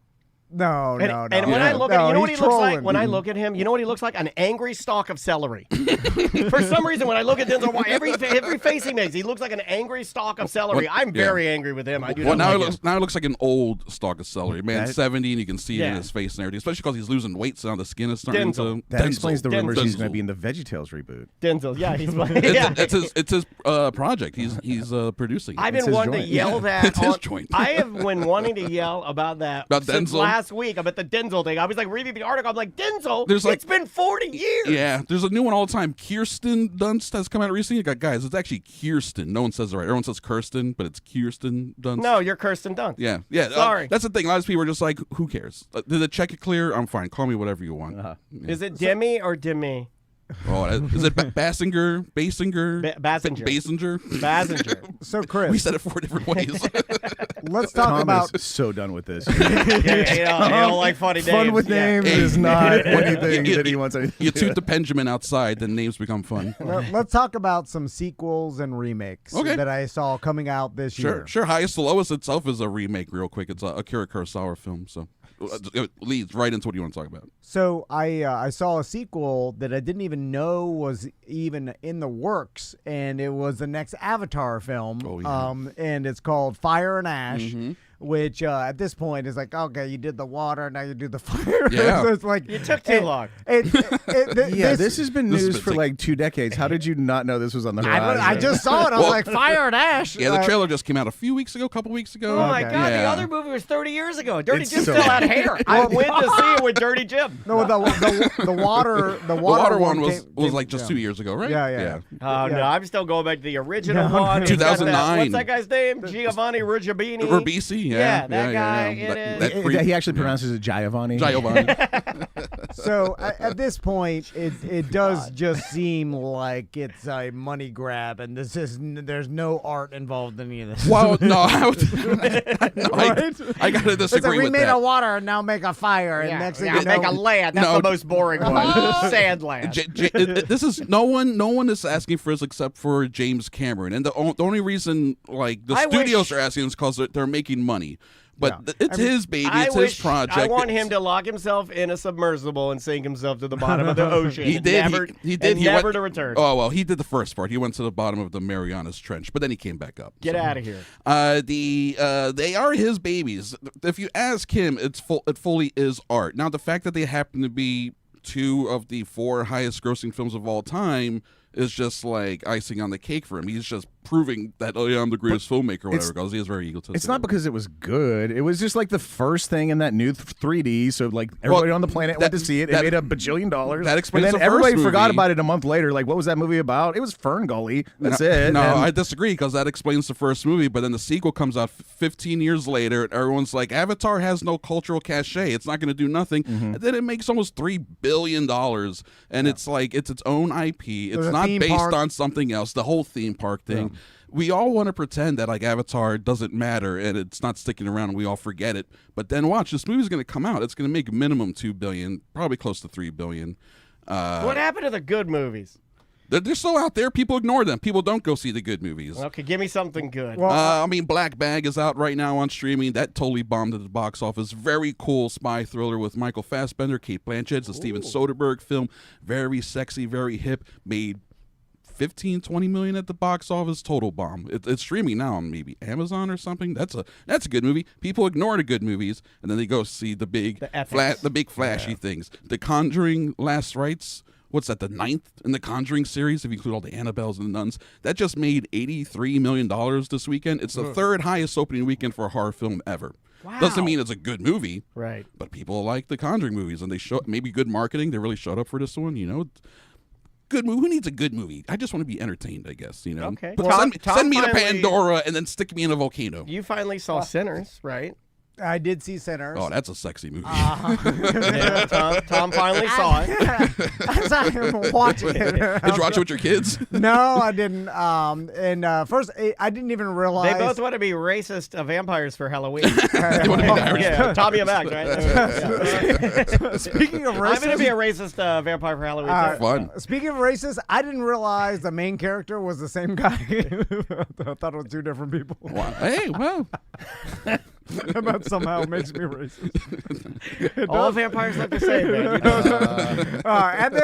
No. And when I look at you know what he he's looks like? trolling. When I look at him, you know what he looks like? An angry stalk of celery. For some reason, when I look at Denzel, every face he makes, he looks like an angry stalk of celery. I'm very angry with him. I do Well, not like him. now it looks like an old stalk of celery. Man's 70, and you can see it in Yeah. his face and everything. Especially because he's losing weight, so now the skin is starting Denzel. to. That explains the rumors he's Denzel. going to be in the VeggieTales reboot. Denzel, yeah, he's It's his project. He's producing. It. I've It's been his wanting to joint. yell that. It's his on- joint. I have been wanting to yell about that About since Denzel? last week about the Denzel thing. I was like reading the article. I'm like, Denzel, There's like- it's been 40 years. Yeah, there's a new one all the time. Kirsten Dunst has come out recently. Guys, it's actually Kirsten. No one says it right. Everyone says Kirsten, but it's Kirsten Dunst. No, you're Kirsten Dunst. Yeah. Sorry. That's the thing. A lot of people are just like, who cares? Did the check it clear? I'm fine. Call me whatever you want. Is it Demi or Demi? Oh, is it Basinger? Basinger? Basinger. Basinger? Basinger. So, Chris, We said it 4 different ways. let's talk Tom about. is so done with this. Yeah, you don't like funny names. Fun with Yeah. names is not anything You- that he wants anything You to do toot the Benjamin outside, then names become fun. Let's talk about some sequels and remakes Okay. that I saw coming out this year. Sure. Highest to Lowest itself is a remake, real quick. It's a Akira Kurosawa film, so it leads right into what you want to talk about. So I saw a sequel that I didn't even know was even in the works, and it was the next Avatar film. Oh, yeah. And it's called Fire and Ash. Which at this point is like, okay, you did the water, now you do the fire. Yeah. So it's like You took too long. Yeah, this has been This has news been for like- like 2 decades. How did you not know this was on the horizon? I just saw it. I was like, Fire and Ash. Yeah, the trailer just came out a couple weeks ago. Oh my Okay. God! The Yeah. other movie was 30 years ago. Dirty It's Jim so still had hair. I went to see it with Dirty Jim. No, the water The water one was came- like just yeah. 2 years ago, right? Yeah. Oh no, I'm still going back to the original No, one. no. It's got that- 2009. What's that guy's name? Giovanni Ribisi. Ribisi, yeah. Yeah, that guy, it That He creep. actually pronounces it Giovanni. Giovanni. So at this point, it does just seem like it's a money grab, and there's no art involved in any of this. Well, no, I gotta It's like disagree we with made that. a water and now make a fire, and next thing you know, make a land. That's No. the most boring one. Sand land. This is no one is asking for this except for James Cameron, and the only reason like the I studios wish- are asking is because they're making money. But Yeah. it's his baby. I It's wish, his project. I want him to lock himself in a submersible and sink himself to the bottom of the ocean. He did. Never, He did. and He never went, to return. Oh well, he did the first part. He went to the bottom of the Marianas Trench, but then he came back up. Get out of here. They are his babies. If you ask him, it fully is art. Now the fact that they happen to be 2 of the 4 highest grossing films of all time is just like icing on the cake for him. He's just proving that, oh yeah, I'm the greatest filmmaker or whatever, because he is very egotistical. It's not because it was good. It was just like the first thing in that new 3D. So like everybody on the planet went to see it. It made $1 bajillion. That explains and then the first everybody forgot movie. about it a month later. Like, what was that movie about? It was Fern Gully. That's it. No, And I disagree, because that explains the first movie, but then the sequel comes out 15 years later, and everyone's like, Avatar has no cultural cachet. It's not going to do nothing. And then it makes almost $3 billion, and it's like, it's its own IP. It's There's a not theme based park. on something else, the whole theme park thing. We all want to pretend that like Avatar doesn't matter and it's not sticking around and we all forget it. But then watch, this movie's going to come out. It's going to make minimum $2 billion, probably close to $3 billion. What happened to the good movies? They're still out there. People ignore them. People don't go see the good movies. Okay, give me something good. Well, I mean, Black Bag is out right now on streaming. That totally bombed at the box office. Very cool spy thriller with Michael Fassbender, Kate Blanchett. It's a Steven Soderbergh film. Very sexy, very hip. Made 15-20 million at the box office. Total bomb. It's streaming now on maybe Amazon or something. That's a good movie. People ignore the good movies and then they go see the big ethics. the big flashy things. The Conjuring Last Rites. What's that, the 9th in the Conjuring series, if you include all the Annabelles and the nuns? That just made $83 million this weekend. It's the 3rd highest opening weekend for a horror film ever. Wow. Doesn't mean it's a good movie, Right. but people like the Conjuring movies, and they show maybe good marketing. They really showed up for this one, you know. Good movie. Who needs a good movie? I just want to be entertained, I guess, you know. Okay. But Tom send me to finally- Pandora and then stick me in a volcano. You finally saw Sinners, right? I did see Sinners. Oh, that's a sexy movie. Yeah, Tom finally saw it. As I'm watching it. Did you watch it with your kids? No, I didn't. First, I didn't even realize. They both want to be racist vampires for Halloween. You wanna be the Irish Yeah, Tommy and Max, right? Yeah. Speaking of racist, I'm going to be a racist vampire for Halloween. too. Fun. Speaking of racist, I didn't realize the main character was the same guy. I thought it was two different people. Wow. Hey, well. That somehow makes me racist. All vampires look the same, man. You know. And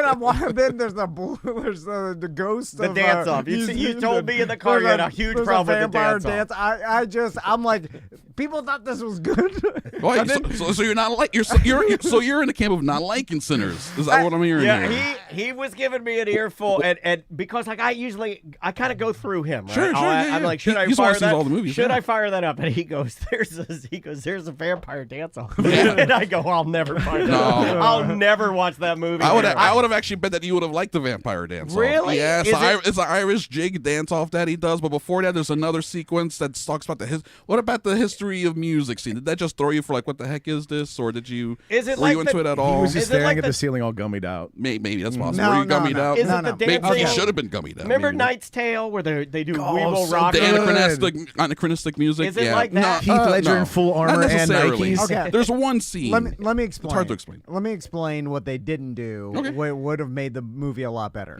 then there's the ghost The of dance off. You told me in the car you had a huge there's problem a with the vampire dance off. I'm like, people thought this was good. Why, And then- so you're not like you're in the camp of not liking Sinners. Is that what I'm hearing? Yeah, here? he was giving me an earful, and because like I kind of go through him. Right? Sure, I'm yeah. like, should I He's fire always seen that? all the movies, Should yeah. I fire that up? And he goes, there's a vampire dance off. And I go, I'll never fire that. No. I'll never watch that movie. I would have actually bet that you would have liked the vampire dance off. Really? Yeah, Is it- it's an Irish jig dance off that he does. But before that, there's another sequence that talks about what about the history of music scene? Did that just throw you for like, what the heck is this? Or did you Is it were like you into the- it at He all? was just Is it staring like at the- the ceiling all gummied out. Maybe that's possible. No, Were you no, gummied no. out? Is No, it no. the Maybe dancing? you should have been gummied out. Remember maybe. Knight's Tale where they do Oh, Weevil so Rock? The good. anachronistic music. Is it yeah. like that? Heath Ledger no. in full Not armor and necessarily. Nikes. Okay. There's one scene. Let me explain. It's hard to explain. Let me explain what they didn't do. Okay. What would have made the movie a lot better.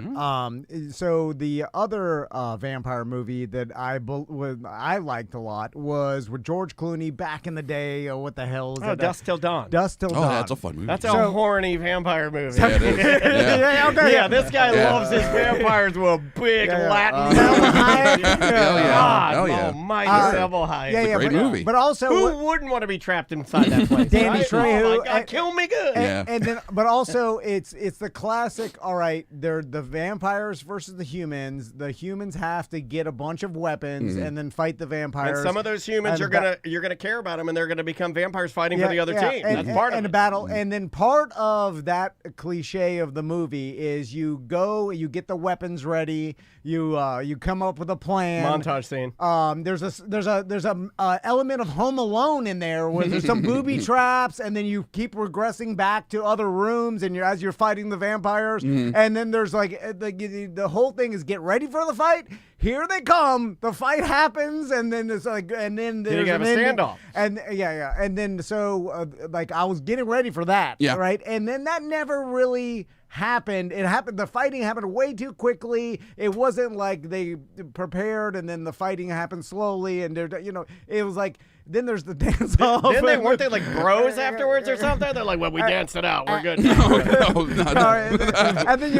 So the other vampire movie that I liked a lot was with George Clooney back in the day. What the hell is Oh, it? Dusk Till Dawn. Dusk Till Oh, Dawn. that's a fun movie. That's a So- horny vampire movie. Yeah, it is. Yeah. yeah, okay. Yeah, this guy Yeah. loves his vampires with big Yeah, yeah. Latin. Selma Hayek. Hell yeah. God, Hell yeah. almighty Selma Hayek. Yeah, yeah, great but, movie. But also, Who wouldn't want to be trapped inside that place? Danny right? Trejo, Oh my God, and- kill me good. Yeah. and then, but also, it's the classic. All right, they're the vampires versus the humans. The humans have to get a bunch of weapons and then fight the vampires. And some of those humans And you're gonna care about them, and they're gonna become vampires fighting for the other team. And, That's part of and it. a battle. And then part of that cliche of the movie is you go, you get the weapons ready, you come up with a plan. Montage scene. There's a element of Home Alone in there where there's some booby traps, and then you keep regressing back to other rooms, and as you're fighting the vampires, and then there's like the whole thing is get ready for the fight. Here they come. The fight happens, and then it's like, and then there's you have an a ending. standoff. And and then so like I was getting ready for that, Yeah. right, and then that never really happened. It happened. The fighting happened way too quickly. It wasn't like they prepared, and then the fighting happened slowly, and it was like. Then there's the dance off. Weren't they like bros afterwards or something? They're like, well, we danced it out. We're good. No. And then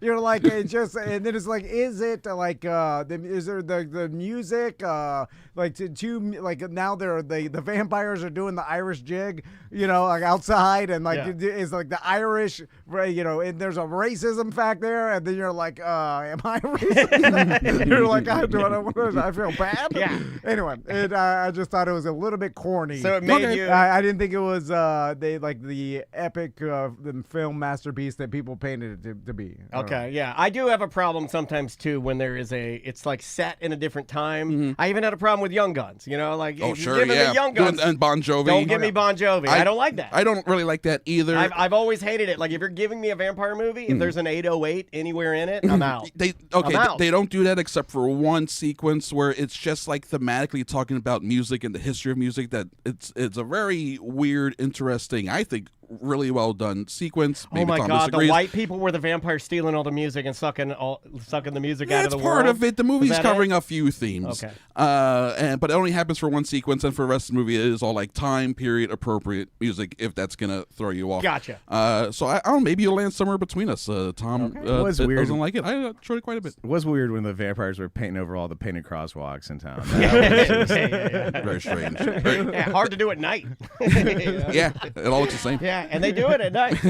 you're like it just, and then it's like, is it like is there the music like like now the vampires are doing the Irish jig, like outside, and like it's like the Irish, and there's a racism fact there, and then you're like, am I racist? You're like, I feel bad. Yeah. Anyway, I just thought it was a little bit corny. So it made you. I didn't think it was the epic the film masterpiece that people painted it to be. Okay, yeah. I do have a problem sometimes too when it's like set in a different time. I even had a problem with Young Guns, like Oh, if sure, you're giving yeah. me Young Guns, And Bon Jovi. don't give me Bon Jovi. I don't like that. I don't really like that either. I've always hated it. Like if you're giving me a vampire movie, if there's an 808 anywhere in it, I'm out. I'm out. They don't do that except for one sequence where it's just like thematically talking about music and the history of music. That it's a very weird, interesting, I think, really well done sequence. Oh Maybe my Tom God! disagrees. The white people were the vampires stealing all the music and sucking the music out of It's the part world. of it. The movie's Is that covering it? a few themes. Okay. But it only happens for one sequence, and for the rest of the movie, it is all like time period appropriate music, if that's gonna throw you off. Gotcha. So I don't know, maybe you'll land somewhere between us. Tom It was weird. doesn't like it. I enjoyed it quite a bit. It was weird when the vampires were painting over all the painted crosswalks in town. Very strange. Yeah, hard to do at night. Yeah, it all looks the same. Yeah, Yeah, and they do it at night.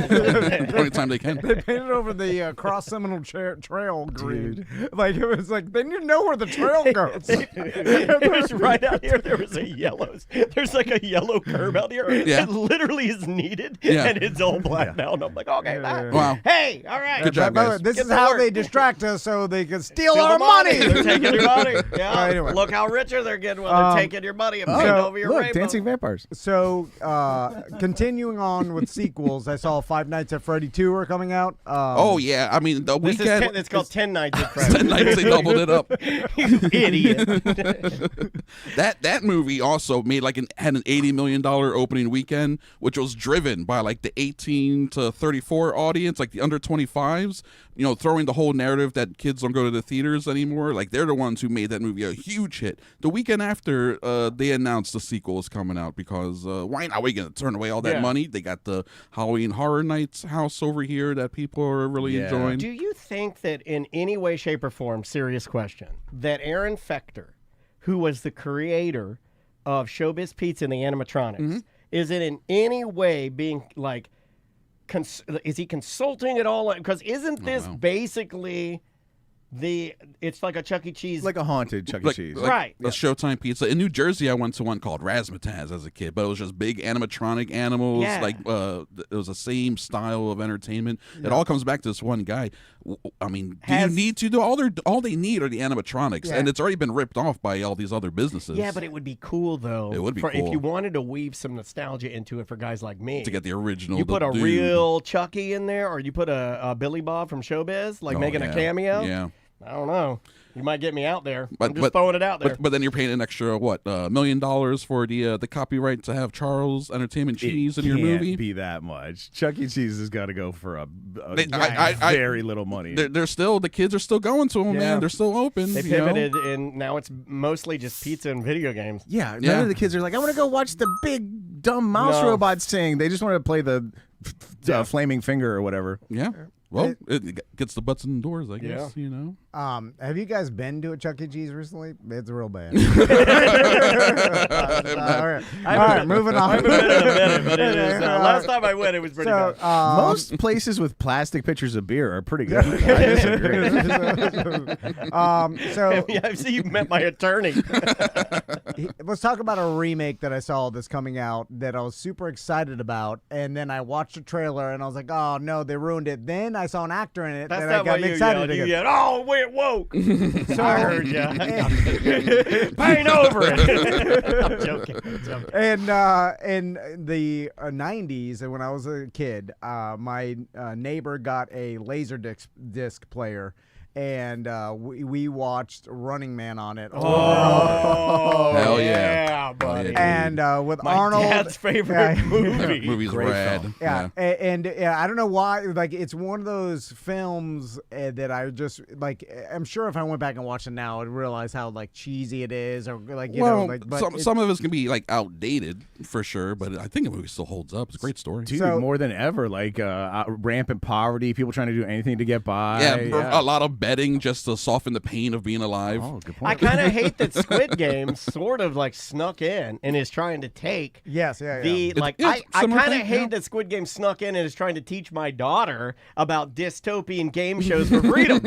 Only time they can. They painted over the Cross Seminole Trail green. Like it was like they didn't know where the trail goes. There's right out here. There was a yellow. There's like a yellow curb out here. Yeah. It literally is needed, Yeah. and it's all black now. And I'm like, okay, bye. Wow. Hey, all right. Good job, By the way, guys. this Get is to how work. they distract us so they can steal Steal our the money. They're taking your money. Yeah. Anyway. Look how richer they're getting when they're taking your money and painting over your Look, rainbow. dancing vampires. So, continuing on with sequels, I saw Five Nights at Freddy 2 are coming out. Oh yeah, I mean the This is weekend. it's called 10 Nights at Freddy's. 10 nights they doubled it up. You idiot. That movie also made had an $80 million opening weekend, which was driven by like the 18 to 34 audience, like the under 25s. You know, throwing the whole narrative that kids don't go to the theaters anymore. Like they're the ones who made that movie a huge hit. The weekend after, they announced the sequel is coming out because why not? We gonna turn away all that money? They got the Halloween Horror Nights house over here that people are really enjoying. Do you think that in any way, shape, or form, serious question, that Aaron Fechter, who was the creator of Showbiz Pizza and the animatronics, is it in any way being like, is he consulting at all? Because isn't this basically it's like a Chuck E. Cheese? Like a haunted Chuck E. Cheese. Right. The Showtime Pizza. In New Jersey, I went to one called Razzmatazz as a kid, but it was just big animatronic animals. Yeah. Like it was the same style of entertainment. It all comes back to this one guy. I mean, do you need to do all they need are the animatronics, and it's already been ripped off by all these other businesses. Yeah, but it would be cool though. It would be if cool. you wanted to weave some nostalgia into it for guys like me. To get the original. You put a dude. real Chucky in there, or you put a Billy Bob from Showbiz, like making a cameo. Yeah. I don't know. You might get me out there. But, I'm just throwing it out there. But then you're paying an extra $1 million for the copyright to have Charles Entertainment Cheese in your movie. Be that much. Chuck E. Cheese has got to go for a very little money. They're still, the kids are still going to them, man. They're still open. They you know? pivoted, and now it's mostly just pizza and video games. Yeah, none of the kids are like, I want to go watch the big dumb mouse robot sing. They just want to play the flaming finger or whatever. Yeah. Well, it gets the butts in the doors, I guess, you know. Have you guys been to a Chuck E. Cheese recently? It's real bad. All right, moving on. I haven't been in a minute, but it is. Last time I went, it was pretty bad. Most places with plastic pitchers of beer are pretty good. I disagree. I see you met my attorney. Let's talk about a remake that I saw that's coming out that I was super excited about, and then I watched the trailer and I was like, oh no, they ruined it. Then I saw an actor in it That's that I not got why you excited yelled. You again. yelled, oh, wait, whoa. So, I heard you. Paint over it. I'm joking. And in the 90s, and when I was a kid, my neighbor got a laser disc player, and we watched Running Man on it. Oh, hell yeah, buddy. And with My Arnold, dad's favorite movie. Movie's Great rad. film. Yeah, and I don't know why. Like, it's one of those films that I just like. I'm sure if I went back and watched it now, I'd realize how like cheesy it is, or like you know, like. But some of it's gonna be like outdated for sure, but I think the movie still holds up. It's a great story. Dude, So- more than ever, like rampant poverty, people trying to do anything to get by. Yeah, a lot of betting just to soften the pain of being alive. Oh, good I point. kind of hate that Squid Game sort of like snuck in and is trying to take yes, the It's- like. it's I similar kind of thing, hate yeah. that Squid Game snuck in and is trying to teach my daughter about dystopian game shows for freedom.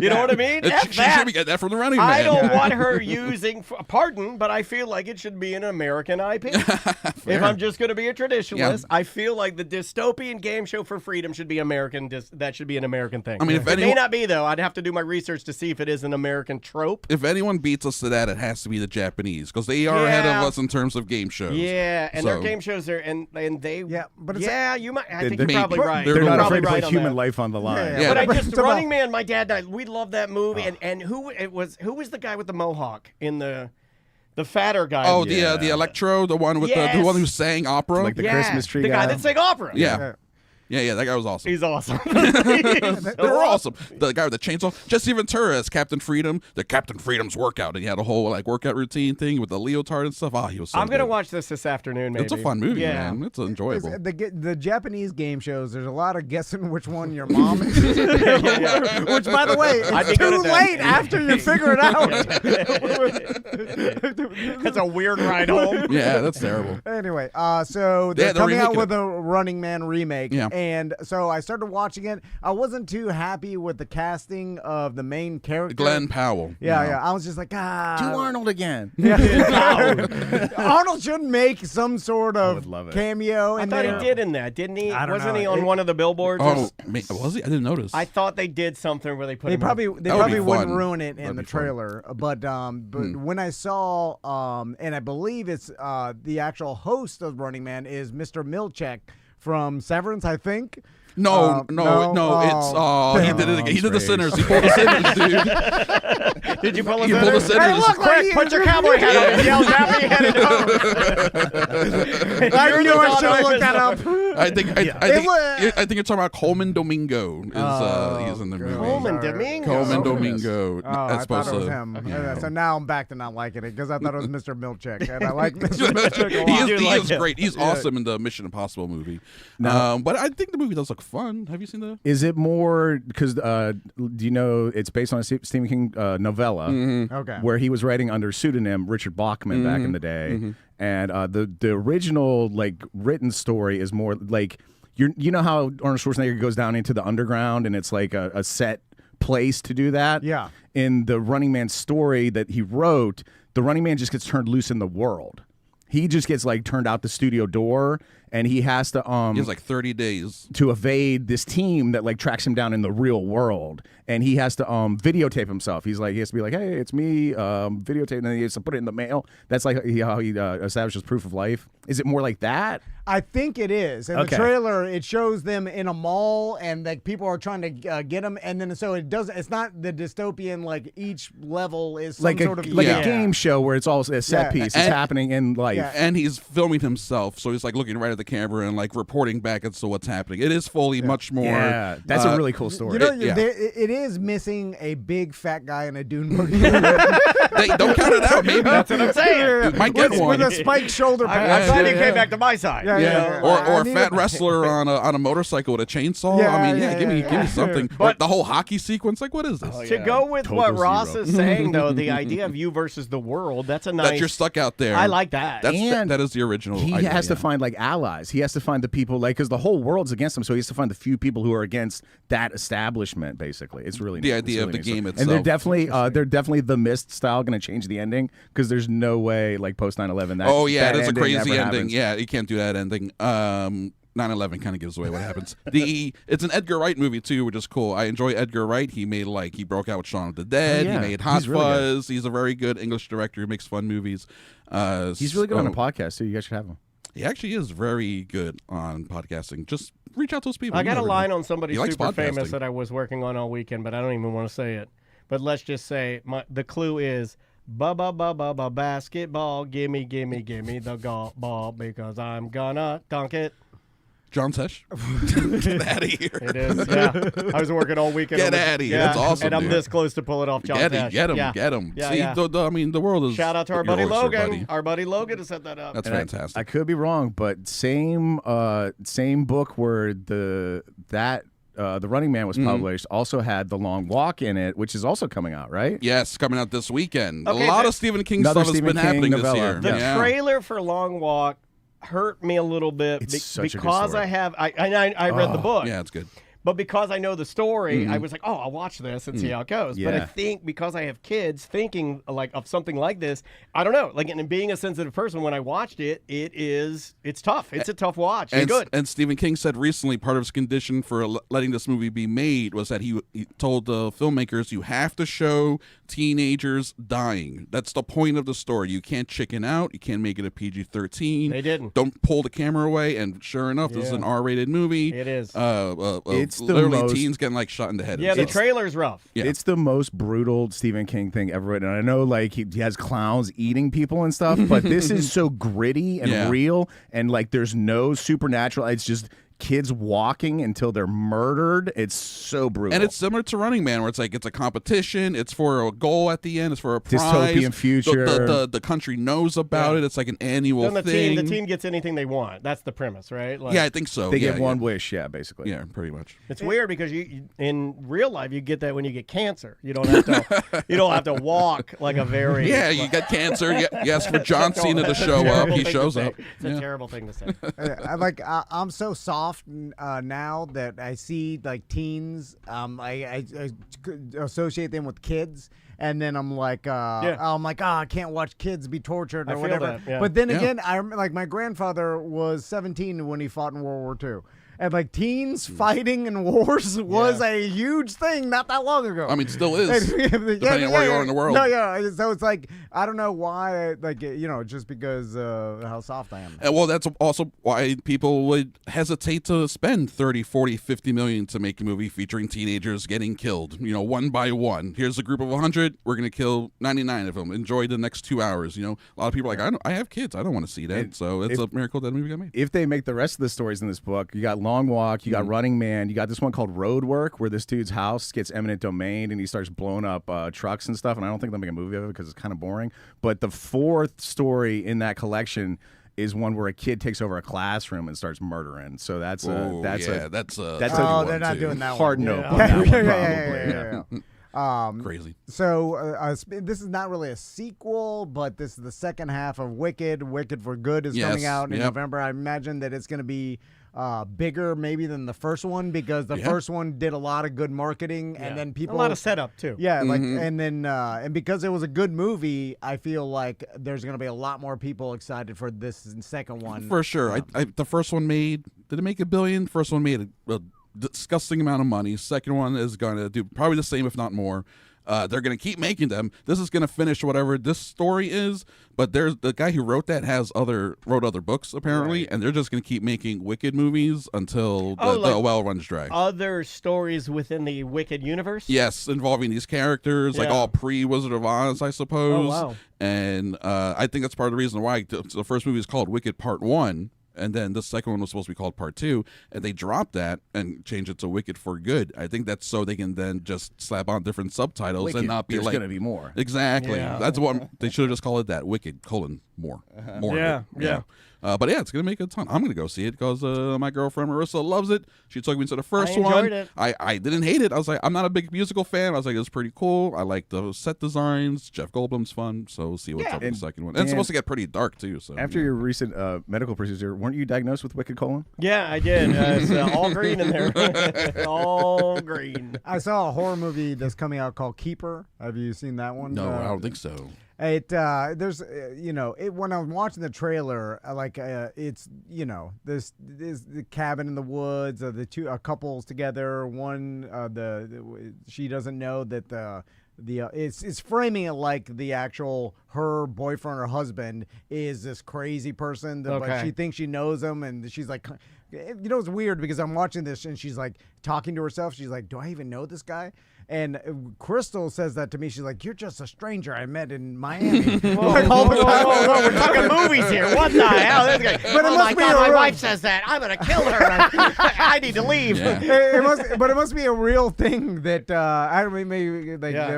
You know what I mean? F She that. should be getting that from the Running Man. I don't want her using, pardon, but I feel like it should be an American IP. If I'm just going to be a traditionalist, I feel like the dystopian game show for freedom should be American. That should be an American thing. I mean, if it may anyone- not be, though. I'd have to do my research to see if it is an American trope. If anyone beats us to that, it has to be the Japanese because they are ahead of us in terms of game shows. Yeah, and their So- game shows are, and they. Yeah, but it's you might. I think they're- you're probably right. they're They're You're not probably afraid to right put on human that. life on the line. Yeah, Yeah. But I But just it's about- Running Man. My dad died. We loved that movie, and who was the guy with the mohawk in the fatter guy? Oh, the Electro, the one with the one who sang opera. Like the Christmas tree the guy guy. that sang opera. yeah. Yeah, that guy was awesome. He's awesome. They were awesome. The guy with the chainsaw, Jesse Ventura as Captain Freedom, the Captain Freedom's workout, and he had a whole like workout routine thing with the leotard and stuff. He was. So I'm gonna good. watch this afternoon. Maybe It's a fun movie, yeah. man. It's enjoyable. The Japanese game shows, there's a lot of guessing which one your mom is. Which, by the way, I'd be it's good too at that. late after you figure it out. That's a weird ride home. Yeah, that's terrible. Anyway, so they're Yeah, they're coming out remaking with a Running Man remake. Yeah. And so I started watching it. I wasn't too happy with the casting of the main character. Glenn Powell. Yeah, you know. yeah. I was just like, Do ah. Arnold again. Arnold should make some sort would of love it. cameo. I in thought there. he did in that, didn't he? I don't Wasn't know. he on one of the billboards? Oh, was he? I didn't notice. I thought they did something where they put They him probably in. That would be wouldn't fun. ruin it in That'd the be fun. trailer, but when I saw and I believe it's the actual host of Running Man is Mr. Milchek from Severance, I think. No, no. It's he did it again. He did the Sinners. He pulled the Sinners, dude. Did you pull a He pulled the Sinners. Hey, look, Quick, put your cowboy hat on and yell at me headed home. I knew I should have looked that up. I think you're talking about Coleman Domingo. He's in the movie. Coleman Domingo. Coleman Oh, Domingo. Oh, I That's thought supposed it was to. him. So now I'm back to not liking it because I thought it was Mr. Milchek, and I like Mr. Milchek a lot. He like is him. great. He's awesome in the Mission Impossible movie. But I think the movie does look fun. Have you seen the? Is it more because do you know it's based on a Stephen King novella Okay. where he was writing under pseudonym Richard Bachman back in the day, and the original like written story is more like you know how Arnold Schwarzenegger goes down into the underground and it's like a set place to do that. Yeah. In the Running Man story that he wrote, the Running Man just gets turned loose in the world. He just gets like turned out the studio door, and he has to He has like 30 days. to evade this team that like tracks him down in the real world, and he has to videotape himself. He has to be like, hey, it's me, videotape, and then he has to put it in the mail. That's like how he establishes proof of life. Is it more like that? I think it is. In the Okay. trailer, it shows them in a mall, and like people are trying to get them, and then so it doesn't. It's not the dystopian like each level is some Like sort of a Yeah. game show where it's all a set Yeah. piece. It's And- happening in life. Yeah. And he's filming himself, so he's like looking right at the camera and like reporting back as to what's happening. It is fully much more. Yeah, that's a really cool story. You know, yeah. it is missing a big fat guy in a dune buggy. Hey, don't count it out. Maybe That's what I'm saying. You might get with, one. with a spiked shoulder pad. I'm glad he yeah. came back to my side. Yeah, you yeah, know? yeah. Or I a need fat a- wrestler on a motorcycle with a chainsaw. Yeah, I mean, yeah, give me yeah. something. But- Or the whole hockey sequence, like what is this? To go with Total what Ross zero. is saying, though, the idea of you versus the world, that's a nice. That you're stuck out there. I like that. And that is the original. He idea, has to yeah. find like allies. He has to find the people like because the whole world's against him. So he has to find the few people who are against that establishment. Basically, it's really The neat. It's idea of really the neat game stuff. And they're itself. definitely the Mist style going to change the ending because there's no way like post 9/11 that. Oh yeah, that it is a ending crazy ever ending. happens. Yeah, you can't do that ending. 9/11 kind of gives away what happens. It's an Edgar Wright movie too, which is cool. I enjoy Edgar Wright. He broke out with Shaun of the Dead. Oh, yeah. He made Hot He's really good. Fuzz. He's a very good English director who makes fun movies. He's really good on a so- podcast too. You guys should have him. He actually is very good on podcasting. Just reach out to those people. I You got a never line know. on somebody He likes super famous podcasting. that I was working on all weekend, but I don't even want to say it. But let's just say the clue is basketball. Gimme the golf ball because I'm gonna dunk it. John Tesh. Get out of here. It is. Yeah, I was working all weekend. Get on this- outta here. Yeah, That's awesome, And I'm dude. this close to pull it off. John Get him, Tesh. get him, Yeah. get him. Yeah, See, yeah. I mean, the world is. Shout out to our your buddy oyster, Logan. buddy. Our buddy Logan to set that up. That's And fantastic. I could be wrong, but same book where the Running Man was published also had The Long Walk in it, which is also coming out, right? Yes, coming out this weekend. Okay, a lot the- of Stephen King Another stuff has Stephen been King happening novella. this year. The Yeah. trailer for Long Walk hurt me a little bit It's such a good because story. I read the book. Yeah, it's good. But because I know the story, I was like, oh, I'll watch this and see how it goes. But I Yeah. think because I have kids thinking like of something like this, I don't know. Like, and being a sensitive person, when I watched it, it's tough. It's a tough watch. It's good. And Stephen King said recently part of his condition for letting this movie be made was that he told the filmmakers, you have to show teenagers dying. That's the point of the story. You can't chicken out. You can't make it a PG-13. They didn't. Don't pull the camera away. And sure enough, this is Yeah. an R-rated movie. It is. It's the literally most- teens getting like shot in the head. Yeah, and the stuff. trailer's rough. Yeah. It's the most brutal Stephen King thing ever written. And I know like he has clowns eating people and stuff, but this is so gritty and Yeah. real and like there's no supernatural. It's just kids walking until they're murdered. It's so brutal. And it's similar to Running Man, where it's like it's a competition. It's for a goal at the end. It's for a prize. Dystopian future. The country knows about it. It's like an annual Then the thing. teen gets anything they want. That's the premise, right? Like, Yeah, I think so. they yeah, get one wish, basically. Yeah, pretty much. it's weird because you in real life you get that when you get cancer. You don't have to you don't have to walk like a very Yeah, you got cancer. You ask for John Cena to show up. He shows up. It's a terrible thing to say. I'm so soft now that I see like teens. I associate them with kids, and then I'm like, I can't watch kids be tortured or I feel whatever. that, yeah. But then again, I remember like my grandfather was 17 when he fought in World War II. And like teens fighting in wars was a huge thing not that long ago. I mean, still is. Depending on where you are in the world. No, yeah. So it's like I don't know why, just because how soft I am. And well, that's also why people would hesitate to spend 30, 40, 50 million to make a movie featuring teenagers getting killed, one by one. Here's a group of 100. We're going to kill 99 of them. Enjoy the next 2 hours. A lot of people are like, I have kids. I don't want to see that. So it's a miracle that movie got made. If they make the rest of the stories in this book, you got Long Walk, you got Running Man, you got this one called Road Work, where this dude's house gets eminent domain and he starts blowing up trucks and stuff. And I don't think they'll make a movie of it because it's kind of boring. But the fourth story in that collection is one where a kid takes over a classroom and starts murdering. So that's they're not doing that hard one. note on that one, probably. Crazy. So this is not really a sequel, but this is the second half of Wicked. Wicked for Good is coming out in November. I imagine that it's going to be bigger maybe than the first one because the first one did a lot of good marketing and then people a lot of setup too. Yeah, and then and because it was a good movie, I feel like there's going to be a lot more people excited for this second one. For sure. The first one did it make $1 billion? First one made a disgusting amount of money. Second one is going to do probably the same, if not more. They're going to keep making them. This is going to finish whatever this story is, but there's the guy who wrote that wrote other books apparently, and they're just going to keep making Wicked movies until the well runs dry. Other stories within the Wicked universe? Yes, involving these characters, like all pre-Wizard of Oz, I suppose. Oh, wow. And I think that's part of the reason why the first movie is called Wicked Part 1. And then the second one was supposed to be called Part 2, and they dropped that and changed it to Wicked for Good. I think that's so they can then just slap on different subtitles Wicked, and not be there's like going to be more. Exactly. Yeah. That's what they should have just called it that. Wicked : more. More. Yeah, of it. But yeah, it's gonna make a ton. I'm gonna go see it because my girlfriend Marissa loves it. She took me to the first one. enjoyed it. I didn't hate it. I was like, I'm not a big musical fan. I was like, it's pretty cool. I like the set designs. Jeff Goldblum's fun. So we'll see what's up with the second one. And it's supposed to get pretty dark too. So after your recent medical procedure, weren't you diagnosed with wicked colon? Yeah, I did. It's all green in there. All green. I saw a horror movie that's coming out called Keeper. Have you seen that one? no, I don't think so. There's when I was watching the trailer, it's this is the cabin in the woods, the two couples together. One she doesn't know that it's framing it like the actual her boyfriend or husband is this crazy person, but she thinks she knows him, and she's like, it's weird because I'm watching this and she's like talking to herself. She's like, do I even know this guy? And Crystal says that to me. She's like, you're just a stranger I met in Miami. Whoa, we're talking movies here. What the hell? But my God, my wife says that. I'm going to kill her. I need to leave. Yeah. It must be a real thing that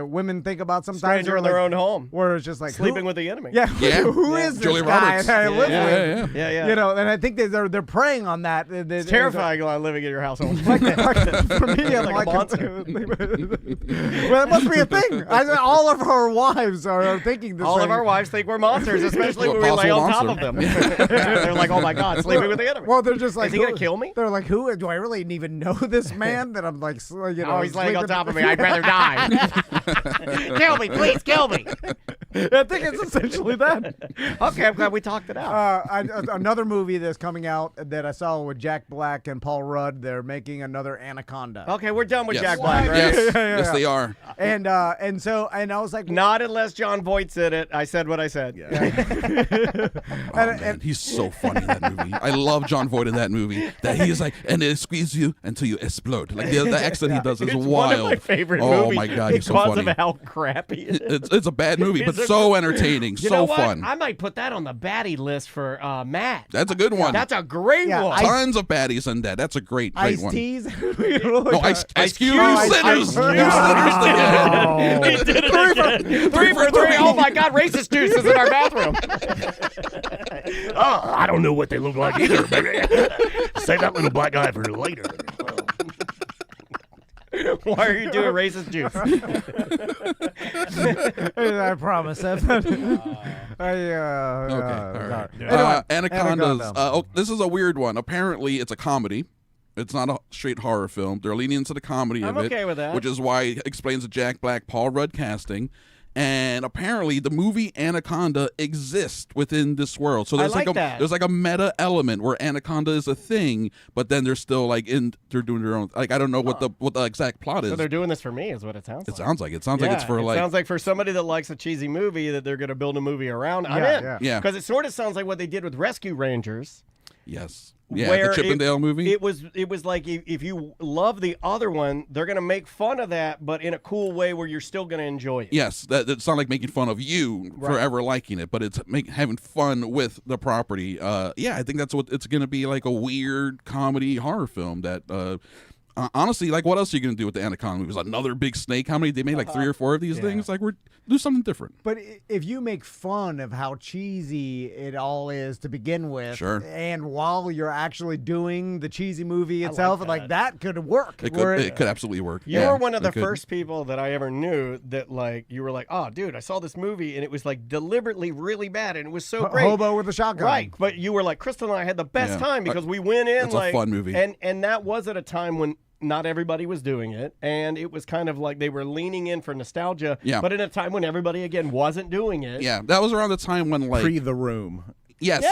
women think about sometimes. Stranger in their own home. Where it's just like sleeping with the enemy. Yeah. Who is this Julia guy Roberts. that I live with? Yeah. And I think they're preying on that. It's terrifying living in your household. For me, I'm like a monster. Well, it must be a thing. All of our wives are thinking this. All of our wives think we're monsters, especially when we lay on top of them. They're like, oh my God, sleeping with the enemy. Well, they're just like, is he going to kill me? They're like, who do I really even know this man that I'm like, oh, he's laying on top of me. I'd rather die. Kill me, please, kill me. I think it's essentially that. Okay, I'm glad we talked it out. Another movie that's coming out that I saw with Jack Black and Paul Rudd. They're making another Anaconda. Okay, we're done with Jack Black, right? Yes, they are. And I was like, not unless John Voight's in it. I said what I said. Yeah. Man, he's so funny in that movie. I love John Voight in that movie. That he is like, and they squeeze you until you explode. Like the accent he does is it's wild. One of my favorite oh movies. my God, he's so because funny. of how crappy it is. It's a bad movie, but So entertaining, You so know what? fun. I might put that on the baddie list for Matt. That's a good one. That's a great Yeah, one. Tons of baddies in that. That's a great Ice one. teas. No, Ice Cube. Cube. You sinners. You sinners again. He did it again. 3 for 3. Oh my God, racist juice is in our bathroom. Oh, I don't know what they look like either, baby. Save that little black guy for later. Why are you doing racist juice? I promise. Anacondas. This is a weird one. Apparently, it's a comedy. It's not a straight horror film. They're leaning into the comedy I'm of it, okay with that. which is why it explains the Jack Black, Paul Rudd casting. And apparently, the movie Anaconda exists within this world. So there's I like that. there's like a meta element where Anaconda is a thing, but then they're still like they're doing their own. Like I don't know what the exact plot is. So they're doing this for me, is what it sounds like. It sounds like it's for like. Sounds like for somebody that likes a cheesy movie that they're going to build a movie around. I'm in. Yeah. Because it sort of sounds like what they did with Rescue Rangers. Yes. Yeah, where the Chippendale movie. It was like if you love the other one, they're gonna make fun of that, but in a cool way where you're still gonna enjoy it. Yes, it's not like making fun of you forever liking it, but it's having fun with the property. I think that's what it's gonna be, like a weird comedy horror film that. Honestly, like, what else are you going to do with the Anaconda movies? Another big snake? How many? They made like 3 or 4 of these things. Like, do something different. But if you make fun of how cheesy it all is to begin with, Sure. and while you're actually doing the cheesy movie itself, that. that could work. It could absolutely work. You were one of the first people that I ever knew that, like, you were like, oh, dude, I saw this movie and it was like deliberately really bad and it was so great. Hobo with a shotgun. Right, but you were like, Crystal and I had the best time because we went in It's like a fun movie. and that was at a time when not everybody was doing it, and it was kind of like they were leaning in for nostalgia, but in a time when everybody, again, wasn't doing it. Yeah, that was around the time when, like... Pre The Room. Yes.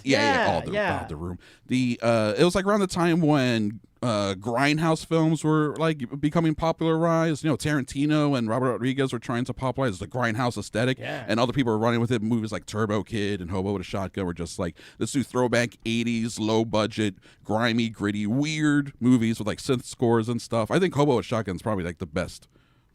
Yeah. The Room. It was like around the time when grindhouse films were like becoming popularized. You know, Tarantino and Robert Rodriguez were trying to popularize the grindhouse aesthetic, and other people were running with it. Movies like Turbo Kid and Hobo with a Shotgun were just like, let's do throwback 80s, low budget, grimy, gritty, weird movies with like synth scores and stuff. I think Hobo with a Shotgun is probably like the best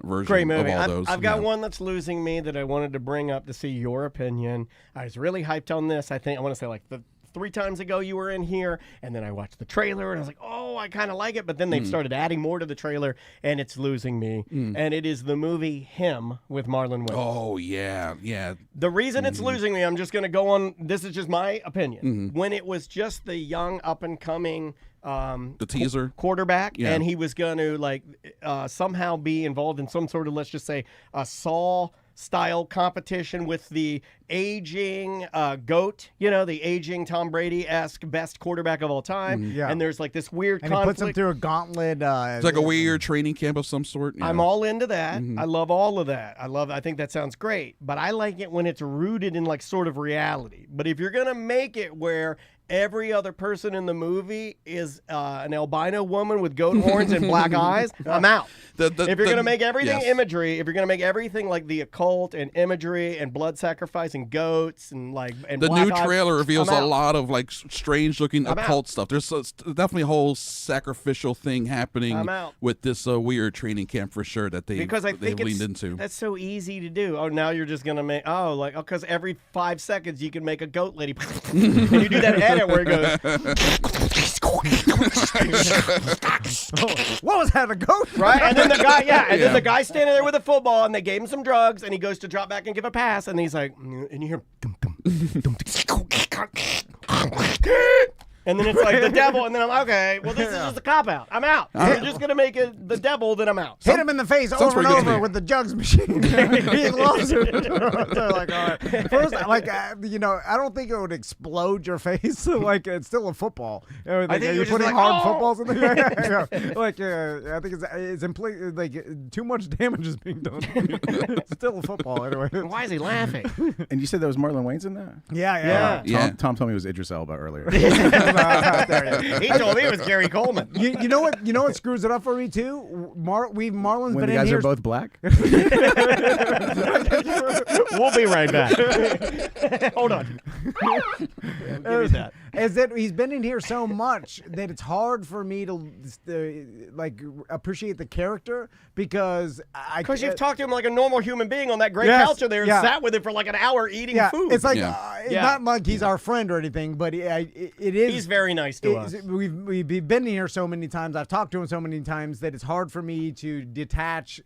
version Great movie. of all those. I've got one that's losing me that I wanted to bring up to see your opinion. I was really hyped on this. I want to say like the 3 times ago you were in here, and then I watched the trailer and I was like, oh, I kind of like it, but then they've started adding more to the trailer and it's losing me. And it is the movie Him with Marlon Wayans. Oh, yeah. The reason it's losing me, I'm just going to go on, this is just my opinion. When it was just the young up-and-coming the teaser quarterback, and he was going to like somehow be involved in some sort of, let's just say, a Saul style competition with the aging GOAT, the aging Tom Brady-esque best quarterback of all time. And there's like this weird conflict. He puts him through a gauntlet. It's like a weird training camp of some sort. I'm all into that. I love all of that. I think that sounds great. But I like it when it's rooted in like sort of reality. But if you're going to make it where every other person in the movie is an albino woman with goat horns and black eyes, I'm out. If you're going to make everything imagery, if you're going to make everything like the occult and imagery and blood sacrifice and goats and the new trailer reveals a lot of like strange looking occult stuff. There's definitely a whole sacrificial thing happening with this weird training camp for sure that they've leaned into. That's so easy to do. Oh, now you're just going to make, because every 5 seconds you can make a goat lady and you do that edit where it goes. What was that, a goat? Right, and then the guy, then the guy's standing there with a football, and they gave him some drugs, and he goes to drop back and give a pass, and he's like, and you hear, and then it's like the devil, and then I'm like, okay, well, this is just a cop-out. I'm out. You're just going to make it the devil, then I'm out. Hit him in the face over and over with the jugs machine. He loves it. So like, all right. First, I don't think it would explode your face. Like, it's still a football. I think you're putting like, hard footballs in there. I think it's like too much damage is being done. It's still a football anyway. Why is he laughing? And you said there was Marlon Wayans in that? Yeah. Tom told me it was Idris Elba earlier. He told me it was Gary Coleman. You know what screws it up for me too? Marlon's when been the guys in here. are both black. We'll be right back. Hold on. Give me that. is that he's been in here so much that it's hard for me to like appreciate the character because you've talked to him like a normal human being on that great Yes, couch there and yeah. sat with him for like an hour eating yeah, food. it's like Yeah. it's not like he's our friend or anything, but it is. He's very nice to us. We've been here so many times. I've talked to him so many times that it's hard for me to detach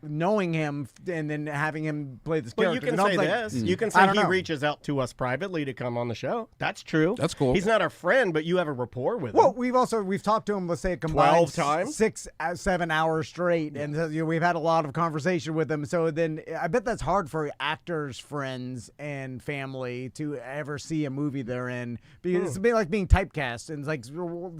knowing him and then having him play this But character. you can And I say was like, this. You can I say don't he know. reaches out to us privately to come on the show. That's true. That's cool. He's not our friend, but you have a rapport with Well, him. we've talked to him. Let's say a combined 12 times? 6-7 hours straight, and we've had a lot of conversation with him. So then I bet that's hard for actors, friends, and family to ever see a movie they're in because it's a bit like being typecast and it's like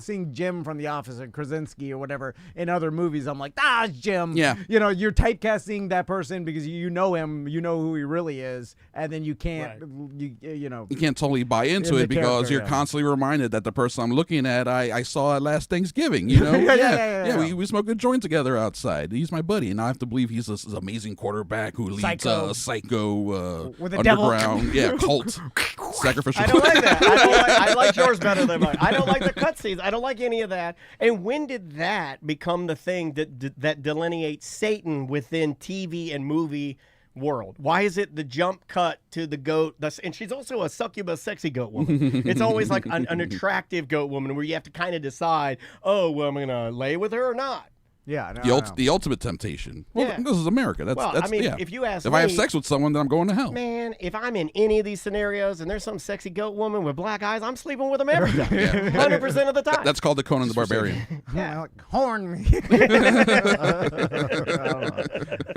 seeing Jim from The Office or Krasinski or whatever in other movies. I'm like, it's Jim. Yeah. You know, you're typecasting that person because you know him, you know who he really is, and then you can't, you know. You can't totally buy into In the it because character, you're yeah. constantly reminded that the person I'm looking at, I saw at last Thanksgiving, you know? Yeah. We smoked a joint together outside. He's my buddy, and I have to believe he's this amazing quarterback who leads Psycho. a psycho With a devil. underground cult sacrificial. I don't like that. I like yours better than mine. I don't like the cutscenes. I don't like any of that. And when did that become the thing that delineates Satan within TV and movie world? Why is it the jump cut to the goat? And she's also a succubus sexy goat woman. It's always like an attractive goat woman where you have to kind of decide, oh, well, I'm going to lay with her or not. Yeah, no, The ultimate temptation. Well, Yeah. this is America. That's I mean, yeah. if you ask if me, I have sex with someone, then I'm going to hell. man, if I'm in any of these scenarios and there's some sexy goat woman with black eyes, I'm sleeping with them every time, 100% of the time. That's called the Conan the Barbarian. Yeah, like, horn me. I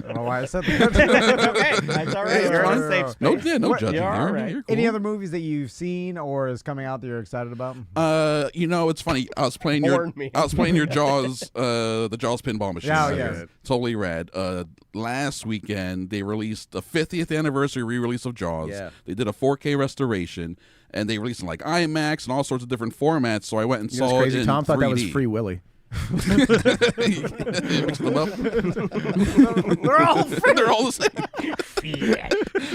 don't know why I said that. okay, that's all right. You're in a safe space. No What- judging. you're here. all right. You're cool. Any other movies that you've seen or is coming out that you're excited about? You know, it's funny. I was playing Warn me. your Jaws, the Jaws pinball machine. Oh, yeah. Totally rad. Last weekend they released the 50th anniversary re-release of Jaws. Yeah. They did a 4K restoration, and they released in like IMAX and all sorts of different formats. So I went and You know saw what's crazy? it in Tom thought 3D. that was Free Willy. Mix them up. They're all the same.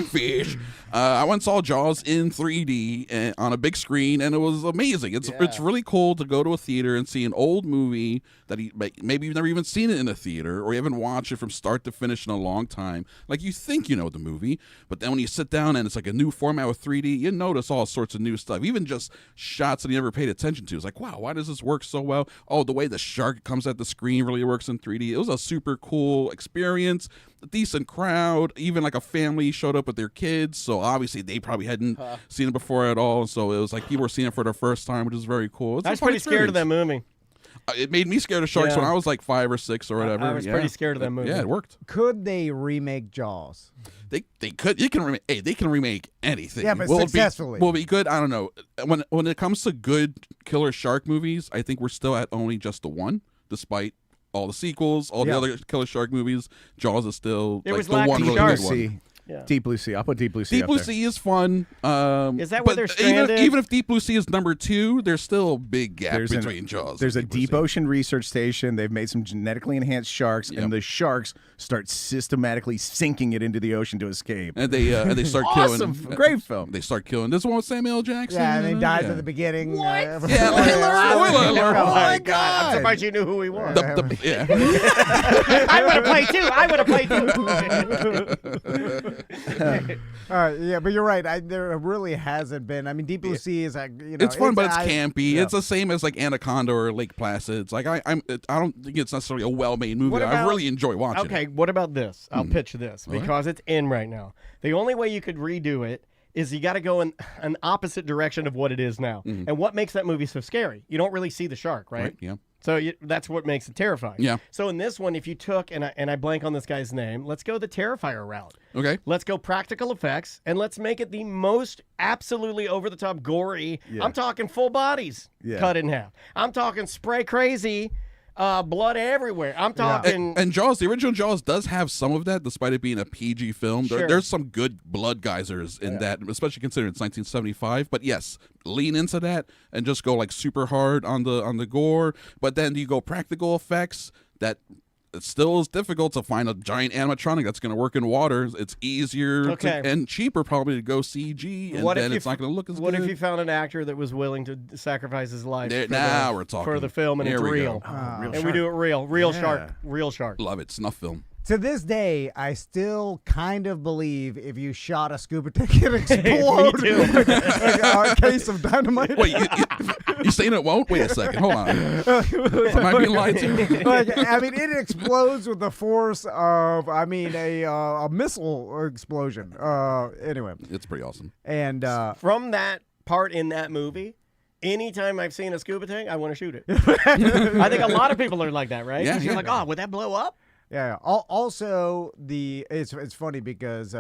Fish. I went and saw Jaws in 3D and on a big screen, and it was amazing. It's really cool to go to a theater and see an old movie that maybe you've never even seen it in a theater, or you haven't watched it from start to finish in a long time. Like, you think you know the movie, but then when you sit down and it's like a new format with 3D, you notice all sorts of new stuff, even just shots that you never paid attention to. It's like, wow, why does this work so well? Oh, the way the shark comes at the screen really works in 3D. It was a super cool experience. A decent crowd, even like a family showed up with their kids, so obviously they probably hadn't seen it before at all, so it was like people were seeing it for the first time, which is very cool. It's I a was fun pretty scared of that experience. movie. It made me scared of sharks Yeah. when I was like 5 or 6 or whatever. I was pretty scared of that movie. Yeah, it worked. Could they remake Jaws? They could. They can remake anything. Yeah, but Will it be- successfully. Will it be good? I don't know. When it comes to good killer shark movies, I think we're still at only just the one, despite all the sequels, all the other killer shark movies. Jaws is still It like was the one lacking really sharks. good one. See, Yeah. Deep Blue Sea. I'll put Deep Blue Sea. Deep up Blue there. Sea is fun. Is that but where they're stranded? even if Deep Blue Sea is number 2, there's still a big gap between Jaws. There's a and Blue deep Sea. ocean research station. They've made some genetically enhanced sharks, and the sharks start systematically sinking it into the ocean to escape. And they start Awesome. killing. Great film. They start killing. This one with Samuel L. Jackson. Yeah, and he dies Yeah. at the beginning. What? Yeah, spoiler alert. Oh my God! I'm surprised you knew who he was. Yeah. I would have played too. I would have played too. All right, yeah, but you're right. There really hasn't been. I mean, Deep Blue Sea is It's fun, but it's campy. Yeah. It's the same as like Anaconda or Lake Placid. It's like I don't think it's necessarily a well-made movie. What I about- really enjoy watching. Okay, it. what about this? I'll pitch this right. because it's in right now. The only way you could redo it is you got to go in an opposite direction of what it is now. And what makes that movie so scary? You don't really see the shark, right? Right? Yeah. So that's what makes it terrifying. Yeah. So in this one, if you took, and I blank on this guy's name, let's go the Terrifier route. Okay. Let's go practical effects, and let's make it the most absolutely over-the-top gory. Yeah. I'm talking full bodies cut in half. I'm talking spray crazy, blood everywhere. I'm talking... And Jaws, the original Jaws, does have some of that, despite it being a PG film. Sure. There's some good blood geysers in that, especially considering it's 1975. But yes, lean into that and just go like super hard on the gore. But then you go practical effects that it still is difficult to find a giant animatronic that's going to work in water. It's easier and cheaper probably to go CG, and then it's not going to look as good. What if you found an actor that was willing to sacrifice his life we're talking. for the film, and it's real? And we do it real shark. Love it. Snuff film. To this day, I still kind of believe if you shot a scuba tank, it explode. Me too. Like a case of dynamite. Wait, you saying it won't? Wait a second. Hold on. Am I being lied to? Like, I mean, it explodes with the force of, a missile explosion. Anyway. It's pretty awesome. And from that part in that movie, anytime I've seen a scuba tank, I want to shoot it. I think a lot of people are like that, right? Yeah. You're like, oh, would that blow up? Yeah. Also, it's funny because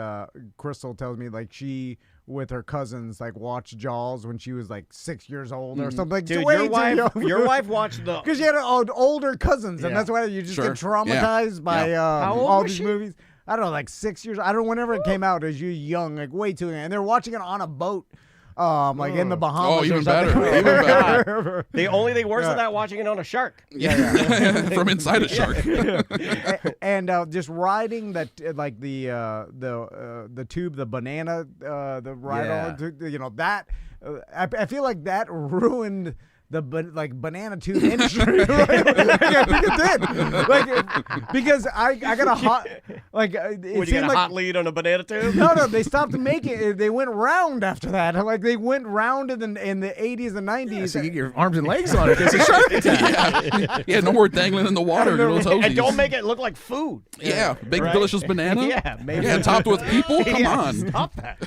Crystal tells me like she with her cousins like watched Jaws when she was like 6 years old or something. Like, dude, your wife watched the because she had older cousins, and that's why you just get traumatized by all these movies. I don't know, like 6 years. I don't know, whenever it came out, as you young, like way too young, and they're watching it on a boat. Like in the Bahamas. Oh, even or something. better. Even better. The only thing worse than that, watching it on a shark. From inside a shark. And just riding that, like the tube, the banana, the ride on, that. I feel like that ruined the banana tube industry. Right? I think it did. Like, because I got a hot Would you get a hot lead on a banana tube? No, they stopped making it. They went round after that. Like they went round in the 80s and 90s. Yeah, so you get your arms and legs on it. It's a shark attack. Yeah, no more dangling in the water. And don't make it look like food. Yeah, big delicious banana. Yeah, maybe. Yeah, topped with people. Come on. Stop that.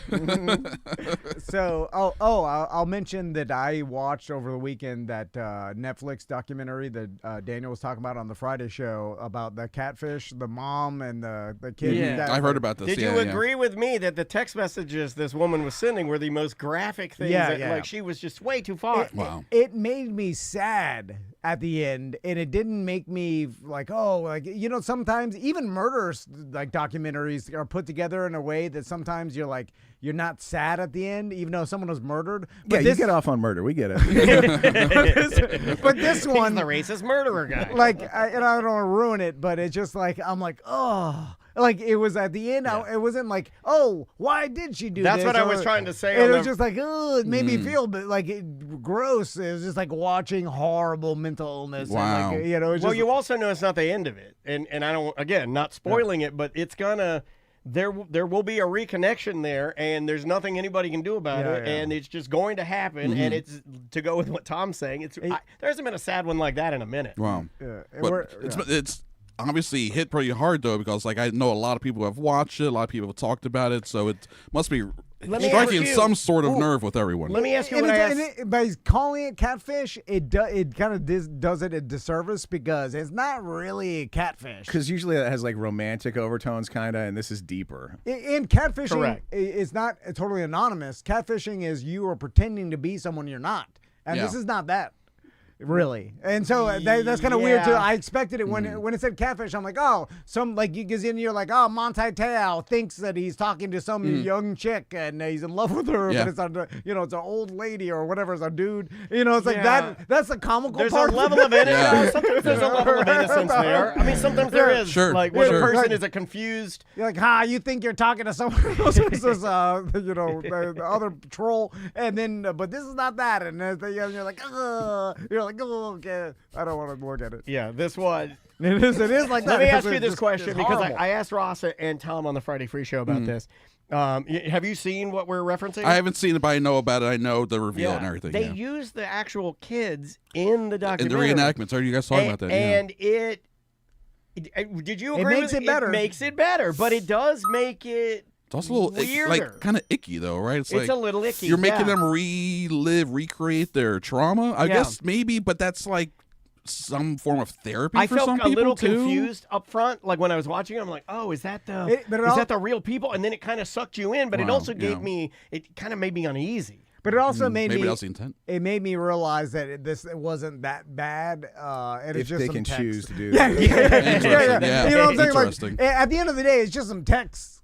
So, I'll mention that I watched over the weekend that Netflix documentary that Daniel was talking about on the Friday show about the catfish, the mom and the kid. Yeah. I've heard about this. Did you agree with me that the text messages this woman was sending were the most graphic things? Like she was just way too far. Wow. It made me sad at the end, and it didn't make me like, sometimes even murders like documentaries are put together in a way that sometimes you're not sad at the end, even though someone was murdered. But you get off on murder. We get it. But this one, he's the racist murderer guy. I don't want to ruin it, but it's just like I'm like, oh. Like, it was at the end, it wasn't like, oh, why did she do That's this? what I was trying to say. It was just like, oh, it made me feel gross. It was just like watching horrible mental illness. Wow. And you also know it's not the end of it. And I don't, again, not spoiling it, but it's gonna, there will be a reconnection there, and there's nothing anybody can do about it, and it's just going to happen. And it's, to go with what Tom's saying, there hasn't been a sad one like that in a minute. Wow. It's obviously hit pretty hard though, because I know a lot of people have watched it, a lot of people have talked about it, so it must be striking some sort of nerve with everyone. Let me ask you what I asked. By calling it catfish, it kind of does it a disservice, because it's not really catfish. Because usually that has romantic overtones, kind of, and this is deeper. In catfishing, it's not totally anonymous. Catfishing is you are pretending to be someone you're not, and this is not that. Really, and so that's kind of weird too. I expected it when it said catfish. I'm like, oh, because then you're like, oh, Monty Teo thinks that he's talking to some young chick and he's in love with her, but it's it's an old lady or whatever, it's a dude. It's like that. That's the comical there's part. There's a level of innocence. Sometimes there's a level of innocence there. I mean, sometimes there is. Sure. Like where the person is a confused. You're like, you think you're talking to someone else, the other troll, and then but this is not that, and you're like, oh, okay, I don't want to look at it. Yeah, this one. It is like that. Let me ask you this question, because I asked Ross and Tom on the Friday Free Show about this. Have you seen what we're referencing? I haven't seen it, but I know about it. I know the reveal and everything. They use the actual kids in the documentary. In the reenactments. Are you guys talking about that? And did you agree makes with it better. It makes it better, but it does make it. It's also a little weirder. kind of icky though, right? It's a little icky. You're making them recreate their trauma. I guess maybe, but that's some form of therapy for some people. I felt a little confused up front, when I was watching it. I'm like, oh, is that the real people? And then it kind of sucked you in, but it also gave me, it kind of made me uneasy. But it also made maybe me. that was the intent. It made me realize that it wasn't that bad. And If it's just they some can text. choose to do Yeah, that. Yeah. You know what I'm saying? Interesting. Like, at the end of the day, it's just some texts.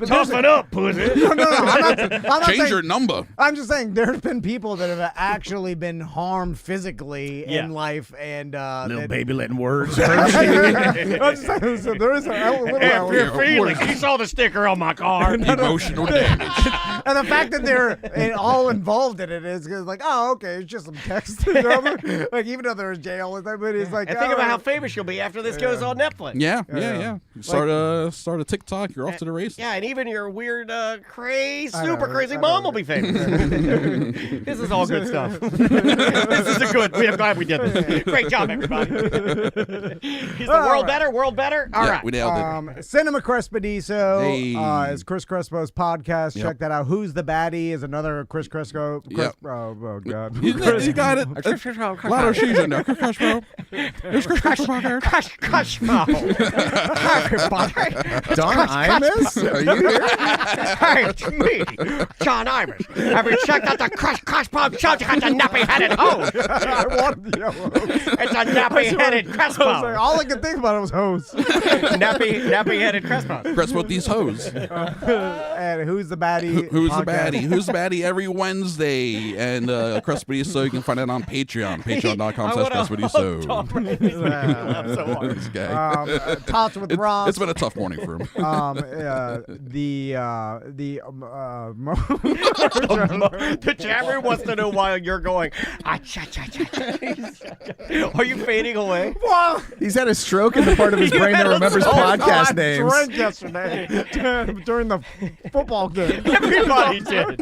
Toughen up, pussy. No, I'm not Change saying, your number. I'm just saying there's been people that have actually been harmed physically Yeah. in life, and Little that- baby letting words. I'm just saying, so there is a little If you're feeling, you saw the sticker on my car. Emotional damage. and the fact that they're all involved in it is like, oh, okay, it's just some text. You know? Like even though there's jail, but it's like, And think oh, about how famous you'll be after this goes on Netflix. Yeah. Start a TikTok. You're off to the races. Yeah, and even your weird, crazy, super know, crazy I mom know. will be famous. This is all good stuff. This is a good. I'm glad we did this. Great job, everybody. Is the world better? World better? All Yeah, right. we nailed it. Cinema Crespediso Hey. is Chris Crespo's podcast. Yep. Check that out. Who's the Baddie is another Chris Crespo. Yep. Oh God. You got it. A lot of shoes in there. Crush, bro. There's Crush podcast. Crush, everybody. Don Imus? Are you here? Hey, it's me, John Irish. Have you checked out the Crush Pump show? You got the nappy-headed hose. I wanted the yellow. It's a nappy-headed Crespo. I was like, all I could think about was hose. Nappy-headed Crespo. Crespo with these hoes. And who's the baddie? Who's the podcast. baddie? Who's the baddie every Wednesday? And Crespediso, you can find it on Patreon. Patreon.com/Crespediso. I'm so hard. This guy. Talks with Ross. It's been a tough morning for him. The jammer wants to know why you're going. Are you fading away? He's had a stroke in the part of his brain that remembers podcast names. I drank yesterday during the football game. Everybody did.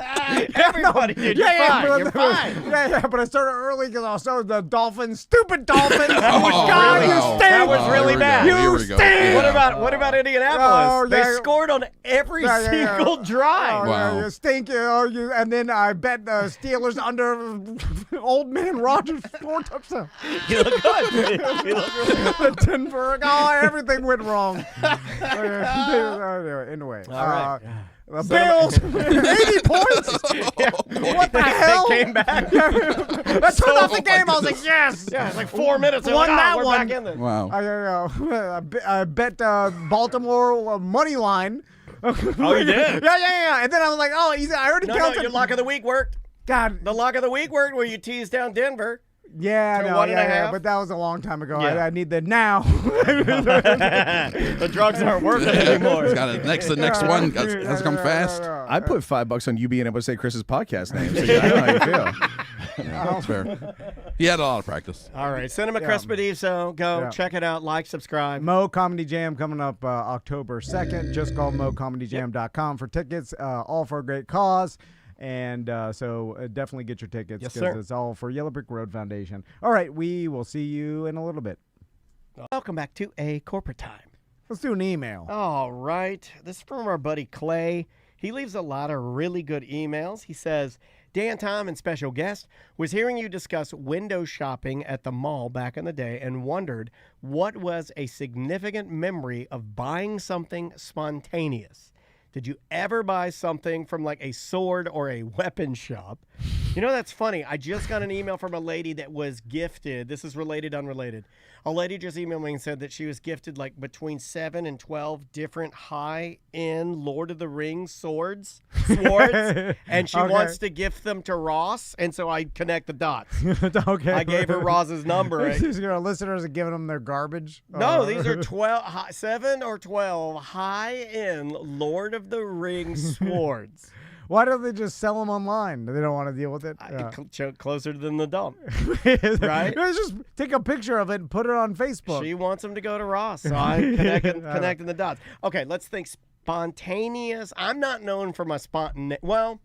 Everybody did. You're fine. You're fine. Yeah, but I started early because I saw the Dolphins. Stupid Dolphins! Oh, God, here we you go. stink! That was really Here we bad. go. Here You we go. stink! Yeah. What about Indianapolis? Oh, They yeah. scored on every Yeah. single drive. Oh, Wow. yeah, you stink. And then I bet the Steelers under old man Rogers 4 touchdowns. You look good. You look really good. Denver. Oh, everything went wrong. Anyway. All right. The Bills, 80 points. What the hell? They came back. I turned off the game. I was like, yes. Yeah, it's like 4 minutes. They're Won like, that we're one. back in this. Wow. I bet Baltimore money line. Oh, you did? Yeah. And then I was like, oh, easy. I already No, counted. your lock of the week worked. God. The lock of the week worked where you teased down Denver. Yeah, So no, 1.5? but that was a long time ago. Yeah. I need the now. The drugs aren't working anymore. It's got the next one has come fast. I put $5 on you being able to say Chris's podcast name. So I don't know how you feel. Yeah, that's fair. He had a lot of practice. All right, Cinema Crespediso. Go check it out. Like, subscribe. Mo Comedy Jam coming up October 2nd. Just call MoComedyJam.com for tickets, all for a great cause. And so definitely get your tickets Yes, because sir. it's all for Yellow Brick Road Foundation. All right, we will see you in a little bit. Welcome back to A Corporate Time. Let's do an email. All right. This is from our buddy Clay. He leaves a lot of really good emails. He says, Dan, Tom, and special guest, was hearing you discuss window shopping at the mall back in the day and wondered what was a significant memory of buying something spontaneous. Did you ever buy something from like a sword or a weapon shop? You know, that's funny. I just got an email from a lady that was gifted. This is related, unrelated. A lady just emailed me and said that she was gifted like between 7 and 12 different high-end Lord of the Rings swords, and she Okay. wants to gift them to Ross, and so I connect the dots. Okay. I gave her Ross's number. These are listeners are giving them their garbage. No, these are 7 or 12 high-end Lord of the Rings swords. Why don't they just sell them online? They don't want to deal with it. Closer than the dump. Right? Just take a picture of it and put it on Facebook. She wants them to go to Ross, so I'm connecting the dots. Okay, let's think spontaneous. I'm not known for my spontaneity. Well,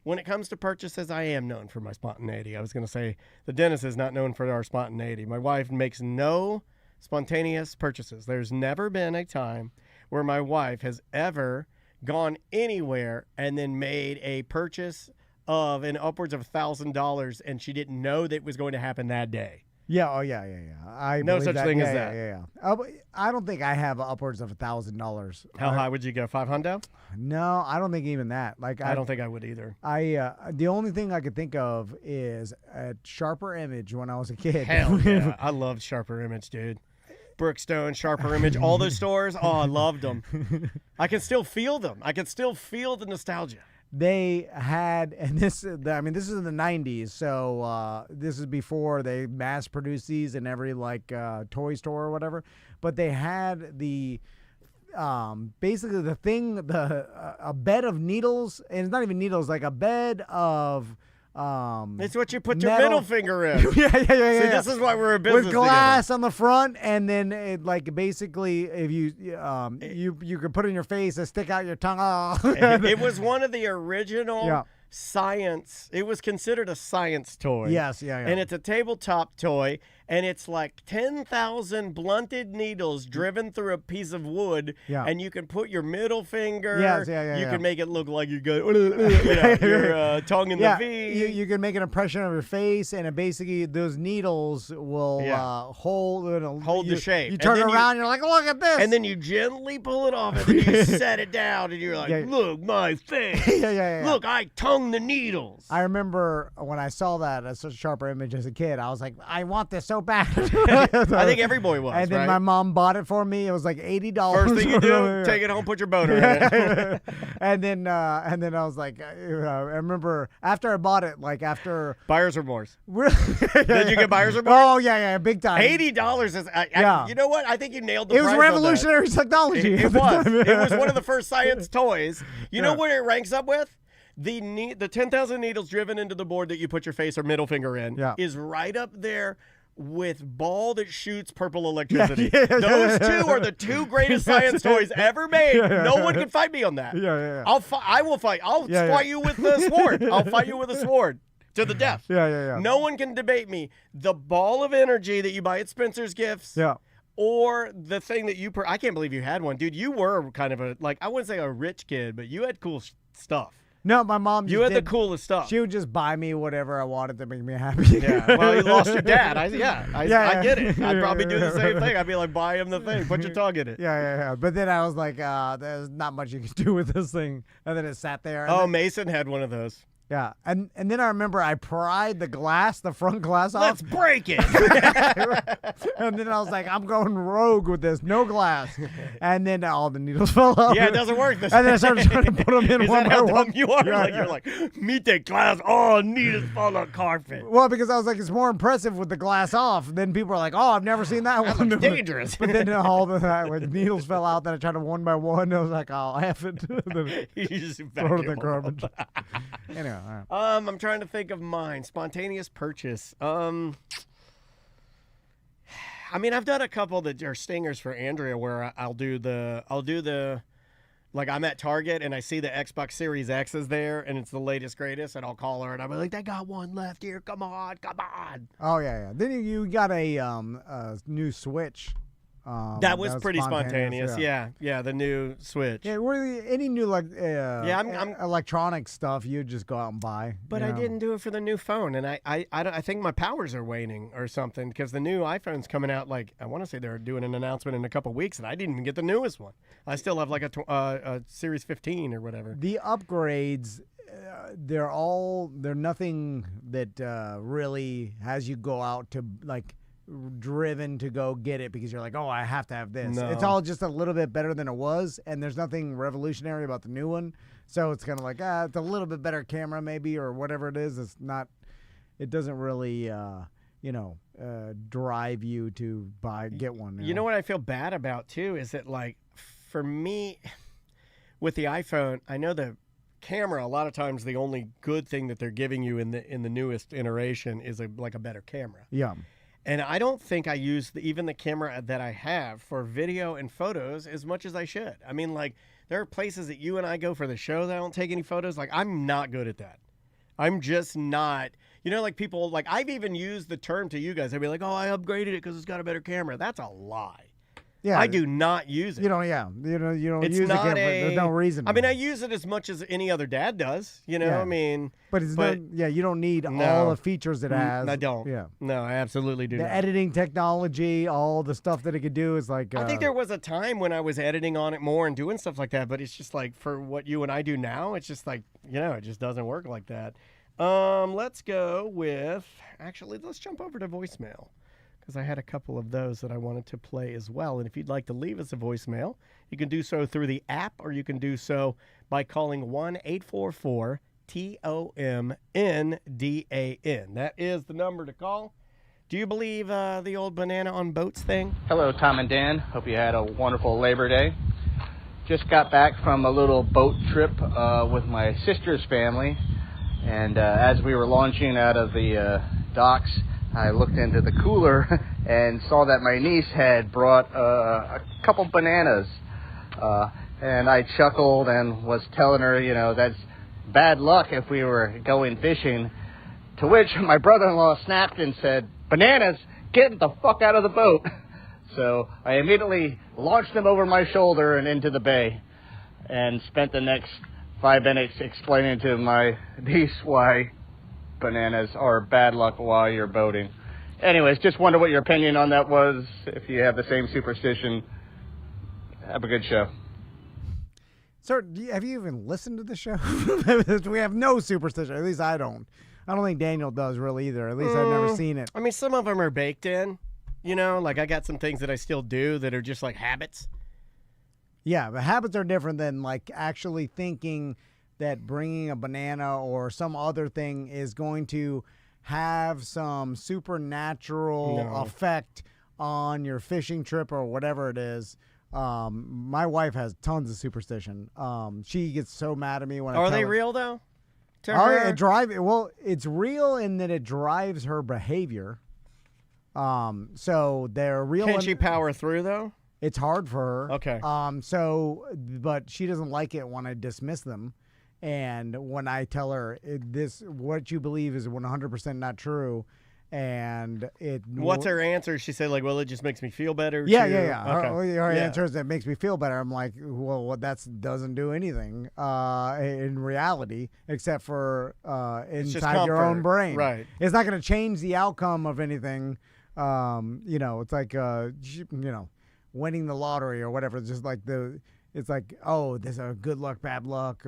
when it comes to purchases, I am known for my spontaneity. I was going to say the dentist is not known for our spontaneity. My wife makes no spontaneous purchases. There's never been a time where my wife has ever gone anywhere and then made a purchase of an upwards of $1,000 and she didn't know that it was going to happen that day. Yeah. Oh, yeah. I No believe such that. thing yeah, as yeah, that. Yeah. But I don't think I have upwards of $1,000. How high would you go? 500? No, I don't think even that. Like I don't think I would either. The only thing I could think of is a Sharper Image when I was a kid. Hell yeah. I loved Sharper Image, dude. Brookstone, Sharper Image, all those stores. Oh, I loved them. I can still feel them. I can still feel the nostalgia. They had, and this is in the 90s, so this is before they mass produced these in every toy store or whatever. But they had the basically the thing, a bed of needles, and it's not even needles, like a bed of It's what you put your metal- middle finger in. yeah. See, this is why we're in business with glass on the front, and then it basically if you you could put it in your face and stick out your tongue. Oh. together. It was one of the original Yeah. science. It was considered a science toy. Yes, yeah. And it's a tabletop toy, and it's like 10,000 blunted needles driven through a piece of wood, Yeah. and you can put your middle finger. Yes, yeah. You can make it look like you got your tongue in yeah, the V. you can make an impression of your face, and it basically those needles will hold the shape. You And turn then around, you're like, look at this, And then you gently pull it off, and then you set it down, and you're like, Yeah. look, my face. yeah. Look, I tongue the needles. I remember when I saw that as such a Sharper Image as a kid, I was like, I want this so bad. I think every boy was, And then right? my mom bought it for me. It was like $80. First thing you do, take it home, put your boner in it. and then I was like, I remember after I bought it, Buyer's remorse. Did Did you get buyer's remorse? Oh yeah, big time. $80 is. Yeah. You know what? I think you nailed the It was price on that. revolutionary technology. It was. It was one of the first science toys. You know Yeah. what it ranks up with? The 10,000 needles driven into the board that you put your face or middle finger in is right up there with ball that shoots purple electricity. Those two are the two greatest science toys ever made. No one can fight me on that. Yeah. I will fight. I'll fight you with the sword. I'll fight you with a sword to the death. Yeah. No one can debate me. The ball of energy that you buy at Spencer's Gifts. Yeah. Or the thing that you I can't believe you had one, dude. You were kind of I wouldn't say a rich kid, but you had cool stuff. No, my mom. You had the coolest stuff. She would just buy me whatever I wanted to make me happy. Yeah. Well, you lost your dad. I get it. I'd Yeah, probably do the yeah. same thing. I'd be like, buy him the thing. Put your tongue in it. Yeah. But then I was like, there's not much you can do with this thing. And then it sat there. And Oh, then, Mason had one of those. yeah. And then I remember I pried the front glass off. Let's break it. And then I was like, I'm going rogue with this. No glass. And then all the needles fell out. Yeah, it doesn't work. And then I started trying to put them in Is one that by how one. dumb you are? Yeah, You're like, meet the glass. Oh, needles fall on carpet. Well, because I was like, it's more impressive with the glass off. Then people are like, oh, I've never seen that one. looks dangerous. But then all the when needles fell out, then I tried to one by one. I was like, oh, F it. Then You just throw it in vacuum the them. garbage. Anyway, all right. I'm trying to think of mine. Spontaneous purchase. I mean, I've done a couple that are stingers for Andrea where I'll do the like I'm at Target and I see the Xbox Series X is there and it's the latest greatest and I'll call her and I'll be like, they got one left here. Come on. Oh yeah. Then you got a new Switch. That was pretty spontaneous. Yeah, the new Switch. Yeah, really, any new I'm electronic stuff, you just go out and buy. But I didn't do it for the new phone, and I think my powers are waning or something because the new iPhone's coming out. Like I want to say they're doing an announcement in a couple weeks, and I didn't even get the newest one. I still have like a Series 15 or whatever. The upgrades, they're nothing that really has you go out to like driven to go get it because you're like, oh, I have to have this. No. It's all just a little bit better than it was, and there's nothing revolutionary about the new one. So it's kind of like, it's a little bit better camera maybe or whatever it is. It's not. It doesn't really, drive you to get one. You know what I feel bad about too is that like for me, with the iPhone, I know the camera a lot of times the only good thing that they're giving you in the newest iteration is a better camera. Yeah. And I don't think I use even the camera that I have for video and photos as much as I should. I mean, like, there are places that you and I go for the show that I don't take any photos. Like, I'm not good at that. I'm just not. You know, like people, like I've even used the term to you guys. I'd be like, oh, I upgraded it because it's got a better camera. That's a lie. Yeah, I do not use it. You don't. Yeah, you don't It's use not it. There's no reason. I mean, I use it as much as any other dad does. You know, Yeah. I mean, but it's not. Yeah, you don't need all No. the features it has. I don't. Yeah. No, I absolutely do The not. editing technology, all the stuff that it could do is like. I think there was a time when I was editing on it more and doing stuff like that, but it's just like for what you and I do now, it's just like, it just doesn't work like that. Let's go with, actually, let's jump over to voicemail because I had a couple of those that I wanted to play as well. And if you'd like to leave us a voicemail, you can do so through the app or you can do so by calling 1-844-TOMNDAN. That is the number to call. Do you believe the old banana on boats thing? Hello, Tom and Dan. Hope you had a wonderful Labor Day. Just got back from a little boat trip with my sister's family, and as we were launching out of the docks, I looked into the cooler and saw that my niece had brought a couple bananas, and I chuckled and was telling her, that's bad luck if we were going fishing, to which my brother-in-law snapped and said, "Bananas, get the fuck out of the boat." So I immediately launched them over my shoulder and into the bay and spent the next 5 minutes explaining to my niece why bananas are bad luck while you're boating. Anyways, just wonder what your opinion on that was, if you have the same superstition. Have a good show. Sir, have you even listened to the show? We have no superstition. At least I don't. I don't think Daniel does really either. At least I've never seen it. I mean, some of them are baked in. Like I got some things that I still do that are just like habits. Yeah, but habits are different than like actually thinking that bringing a banana or some other thing is going to have some supernatural effect on your fishing trip or whatever it is. My wife has tons of superstition. She gets so mad at me when I tell Are they her. real though? To Oh, her? well, it's real in that it drives her behavior. So they're real. Can she power through though? It's hard for her. Okay. But she doesn't like it when I dismiss them, and when I tell her what you believe is 100% not true, and it. What's her answer? She said like, "Well, it just makes me feel better." Yeah, too. yeah. Okay. Her answer is that makes me feel better. I'm like, well, that doesn't do anything in reality except for inside your own comfort. brain. Right. It's not going to change the outcome of anything. It's like winning the lottery or whatever. It's just like it's like, oh, there's a good luck, bad luck.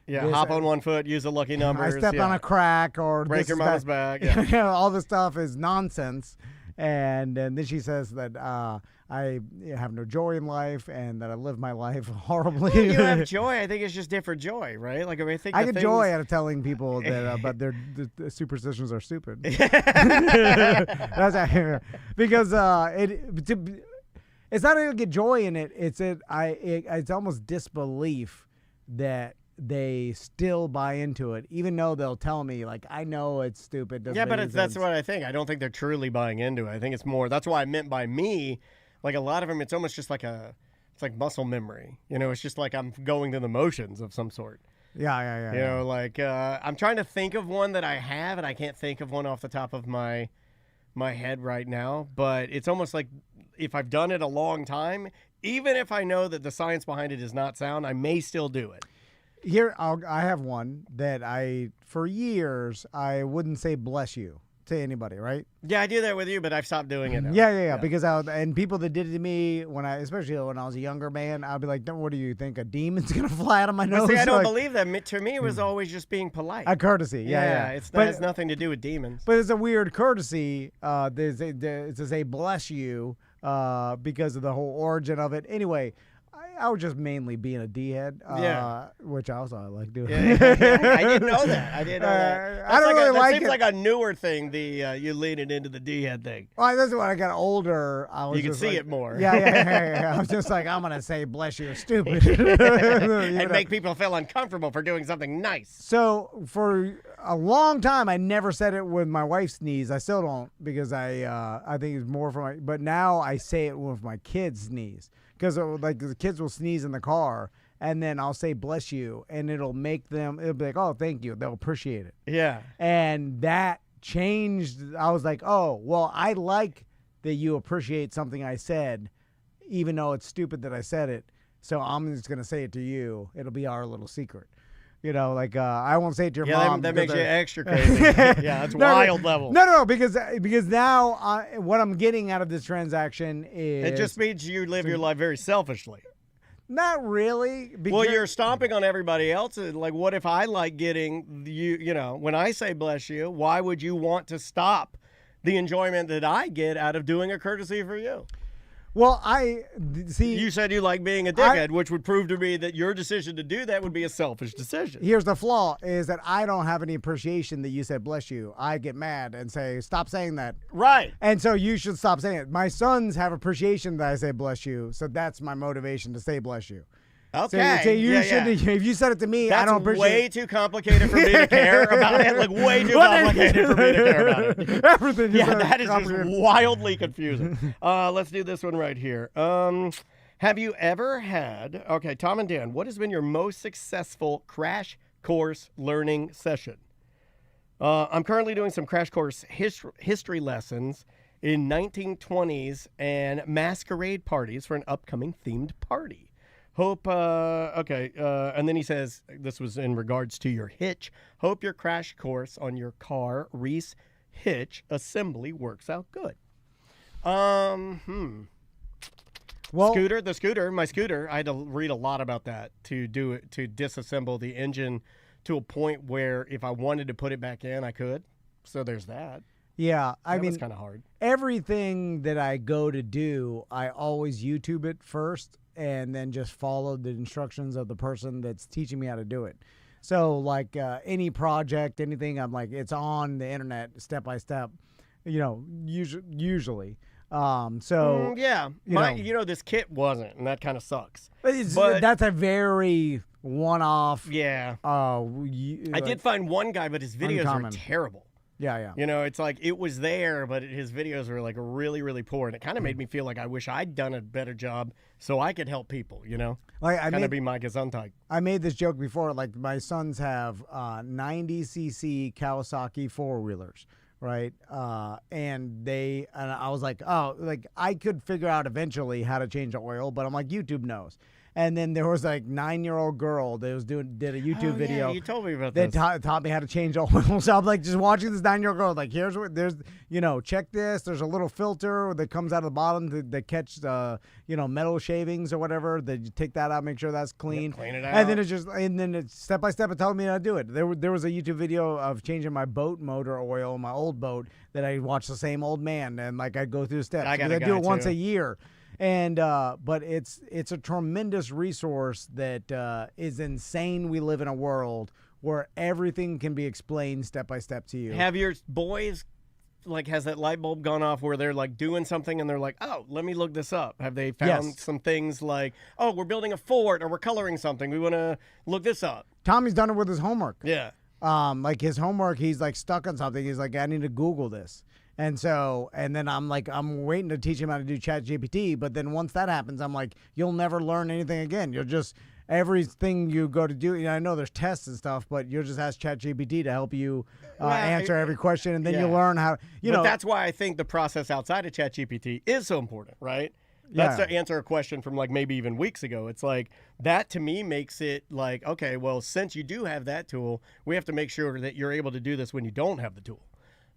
Yeah, hop on one foot, use the lucky numbers. I stepped on a crack or break this your is mama's bad. back. Yeah. All this stuff is nonsense. And then she says that I have no joy in life and that I live my life horribly. Well, you have joy. I think it's just different joy, right? Like I think I the get joy out of telling people that but their the superstitions are stupid. Because it's not that I get joy in it. It's almost disbelief that they still buy into it, even though they'll tell me like, I know it's stupid. Yeah, but that's what I think. I don't think they're truly buying into it. I think it's more. That's why I meant by me. Like a lot of them, it's almost just like it's like muscle memory. It's just like I'm going through the motions of some sort. Yeah. Like I'm trying to think of one that I have, and I can't think of one off the top of my head right now. But it's almost like if I've done it a long time, even if I know that the science behind it is not sound, I may still do it. Here, I have one that for years, I wouldn't say bless you to anybody, right? Yeah, I do that with you, but I've stopped doing it now. Yeah. Because and people that did it to me especially when I was a younger man, I'd be like, what do you think? A demon's going to fly out of my nose? See, I don't believe that. To me, it was always just being polite. A courtesy, yeah. It has nothing to do with demons. But it's a weird courtesy. It's to say bless you because of the whole origin of it. Anyway, I was just mainly being a D-head, which also I like doing. Yeah. I didn't know that. I don't really like it. That seems like a newer thing, you leaning into the D-head thing. Well, that's when I got older. You can see it more. Yeah. I was just like, I'm going to say bless you, stupid. And make people feel uncomfortable for doing something nice. So for a long time, I never said it with my wife's sneeze. I still don't because I think it's more for but now I say it with my kids' sneeze. Because like the kids will sneeze in the car, and then I'll say bless you, and it'll be like, oh, thank you. They'll appreciate it. Yeah. And that changed. I was like, oh, well, I like that you appreciate something I said even though it's stupid that I said it, so I'm just gonna say it to you. It'll be our little secret. You know, like I won't say it to your mom. That makes you extra crazy. Yeah, that's wild level. No, because now what I'm getting out of this transaction is It just means you live your life very selfishly. not really. Well, you're stomping on everybody else. Like, what if I like getting you know, when I say bless you, why would you want to stop the enjoyment that I get out of doing a courtesy for you? Well, You said you like being a dickhead, which would prove to me that your decision to do that would be a selfish decision. Here's the flaw: is that I don't have any appreciation that you said bless you. I get mad and say stop saying that. Right. And so you should stop saying it. My sons have appreciation that I say bless you, so that's my motivation to say bless you. Okay. So you shouldn't. If you said it to me, That's I don't appreciate way too complicated for me to care about it. Like, way too complicated for me to care about it. Everything. Yeah, that is just wildly confusing. Let's do this one right here. Have you ever had, okay, Tom and Dan, what has been your most successful crash course learning session? I'm currently doing some crash course history lessons in 1920s and masquerade parties for an upcoming themed party. Hope, and then he says, this was in regards to your hitch. Hope your crash course on your car Reese hitch assembly works out good. Well, my scooter, I had to read a lot about that to do it, to disassemble the engine to a point where if I wanted to put it back in, I could. So there's that. Yeah, I mean, it's kind of hard. Everything that I go to do, I always YouTube it first and then just follow the instructions of the person that's teaching me how to do it. So like any project, anything, I'm like, it's on the internet step by step, you know, usually. This kit wasn't, and that kind of sucks. But that's a very one-off. Yeah. I did find one guy, but his videos uncommon. are terrible. Yeah. You know, it's like it was there, but his videos were like really, really poor, and it kind of made me feel like I wish I'd done a better job so I could help people. You know, like kind of be my Gesundheit. I made this joke before. Like my sons have 90cc Kawasaki four-wheelers, right? And I was like, oh, like I could figure out eventually how to change the oil, but I'm like, YouTube knows. And then there was like 9-year-old girl that did a YouTube video. Yeah, you told me about that this. taught me how to change oil. So I'm like just watching this 9-year-old girl. Like there's check this. There's a little filter that comes out of the bottom that catch metal shavings or whatever. That you take that out, make sure that's clean. Yeah, clean it out. And then it's step by step. It told me how to do it. There was a YouTube video of changing my boat motor oil, my old boat, that I watched the same old man, and like I'd go through the steps. I do it once a year. And but it's a tremendous resource that is insane. We live in a world where everything can be explained step by step to you. Have your boys, like, has that light bulb gone off where they're like doing something and they're like, oh, let me look this up? Have they found some things like, oh, we're building a fort or we're coloring something, we want to look this up? Tommy's done it with his homework. Yeah. Like his homework, he's like stuck on something. He's like, I need to Google this. And then I'm waiting to teach him how to do ChatGPT. But then once that happens, I'm like, you'll never learn anything again. You'll just, everything you go to do, I know there's tests and stuff, but you'll just ask ChatGPT to help you answer every question. And then you learn how, But that's why I think the process outside of ChatGPT is so important, right? That's to answer a question from like maybe even weeks ago. It's like that to me makes it like, okay, well, since you do have that tool, we have to make sure that you're able to do this when you don't have the tool.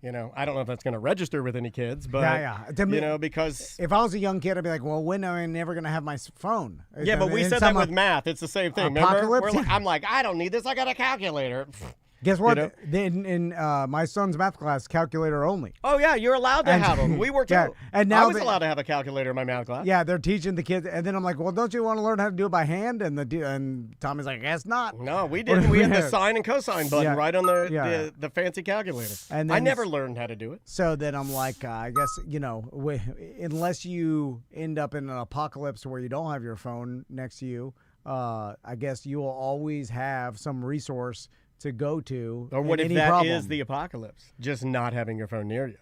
You know, I don't know if that's going to register with any kids, but, To me, because if I was a young kid, I'd be like, well, when am I never going to have my phone? Yeah, but we said that with math. It's the same thing. Apocalypse? I'm like, I don't need this. I got a calculator. Guess what? In my son's math class, calculator only. Oh, yeah, you're allowed to have them. We were too. Yeah, and now I was allowed to have a calculator in my math class. Yeah, they're teaching the kids. And then I'm like, well, don't you want to learn how to do it by hand? And Tommy's like, guess not. No, we didn't. We had the sine and cosine button right on the fancy calculator. And I never learned how to do it. So then I'm like, I guess, unless you end up in an apocalypse where you don't have your phone next to you, I guess you will always have some resource to go to. Or what if that is the apocalypse? Just not having your phone near you.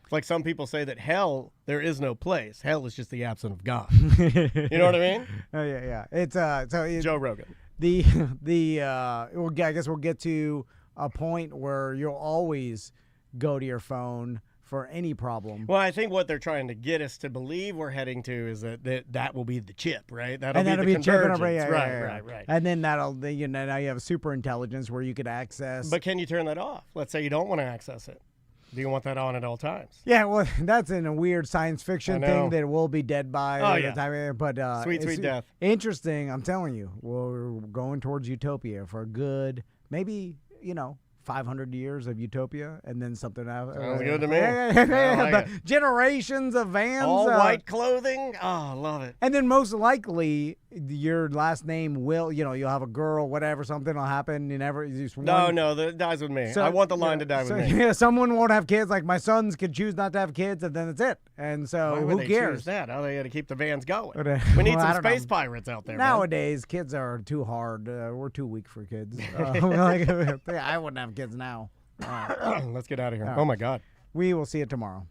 Like some people say that hell, there is no place. Hell is just the absence of God. You know what I mean? Oh yeah. It's Joe Rogan. I guess we'll get to a point where you'll always go to your phone for any problem. Well, I think what they're trying to get us to believe we're heading to is that will be the chip, right? That'll And that'll be be the a chip in convergence. our brain. Right. And then now you have super intelligence where you could access. But can you turn that off? Let's say you don't want to access it. Do you want that on at all times? Yeah, well, that's in a weird science fiction thing that we'll be dead by. Oh, yeah. But Sweet death. Interesting, I'm telling you. We're going towards utopia for a good, maybe, 500 years of utopia, and then something else. Sounds good to me. Yeah, like the generations of vans. All white clothing. Oh, love it. And then most likely your last name will, you'll have a girl, whatever, something will happen. You never. No, that dies with me. I want the line to die with me. Yeah, someone won't have kids. Like my sons could choose not to have kids, and then it's it. And so Why would who they cares? choose that? How they got to keep the vans going? But, we need well, I some don't space know. pirates out there. Nowadays, kids are too hard. We're too weak for kids. I wouldn't have kids now. Let's get out of here. All right. Oh my God. We will see you tomorrow.